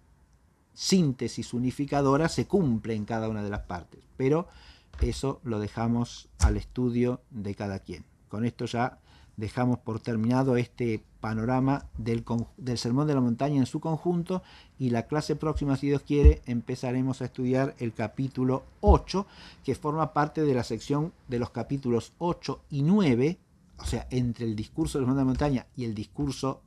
síntesis unificadora se cumple en cada una de las partes. Pero eso lo dejamos al estudio de cada quien. Con esto ya dejamos por terminado este panorama del Sermón de la Montaña en su conjunto, y la clase próxima, si Dios quiere, empezaremos a estudiar el capítulo 8, que forma parte de la sección de los capítulos 8 y 9, o sea, entre el discurso del Sermón de la Montaña y el discurso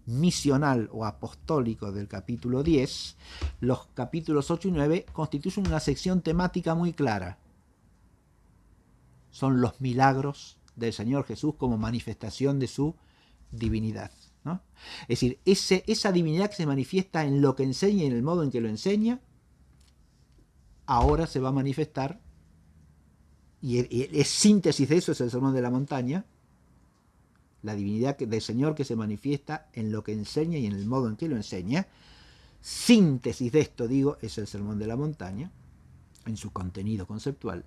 misional o apostólico del capítulo 10. Los capítulos 8 y 9 constituyen una sección temática muy clara. Son los milagros del Señor Jesús como manifestación de su divinidad, ¿no? Es decir, esa divinidad que se manifiesta en lo que enseña y en el modo en que lo enseña, ahora se va a manifestar, y es síntesis de eso, es el Sermón de la Montaña, la divinidad del Señor que se manifiesta en lo que enseña y en el modo en que lo enseña. Síntesis de esto, digo, es el Sermón de la Montaña, en su contenido conceptual.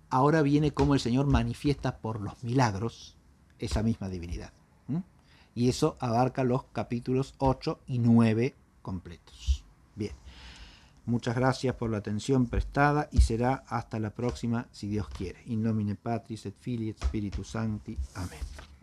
Ahora viene cómo el Señor manifiesta por los milagros esa misma divinidad. Y eso abarca los capítulos 8 y 9 completos. Bien, muchas gracias por la atención prestada y será hasta la próxima, si Dios quiere. In nomine Patris et Filii et Spiritus Sancti. Amén.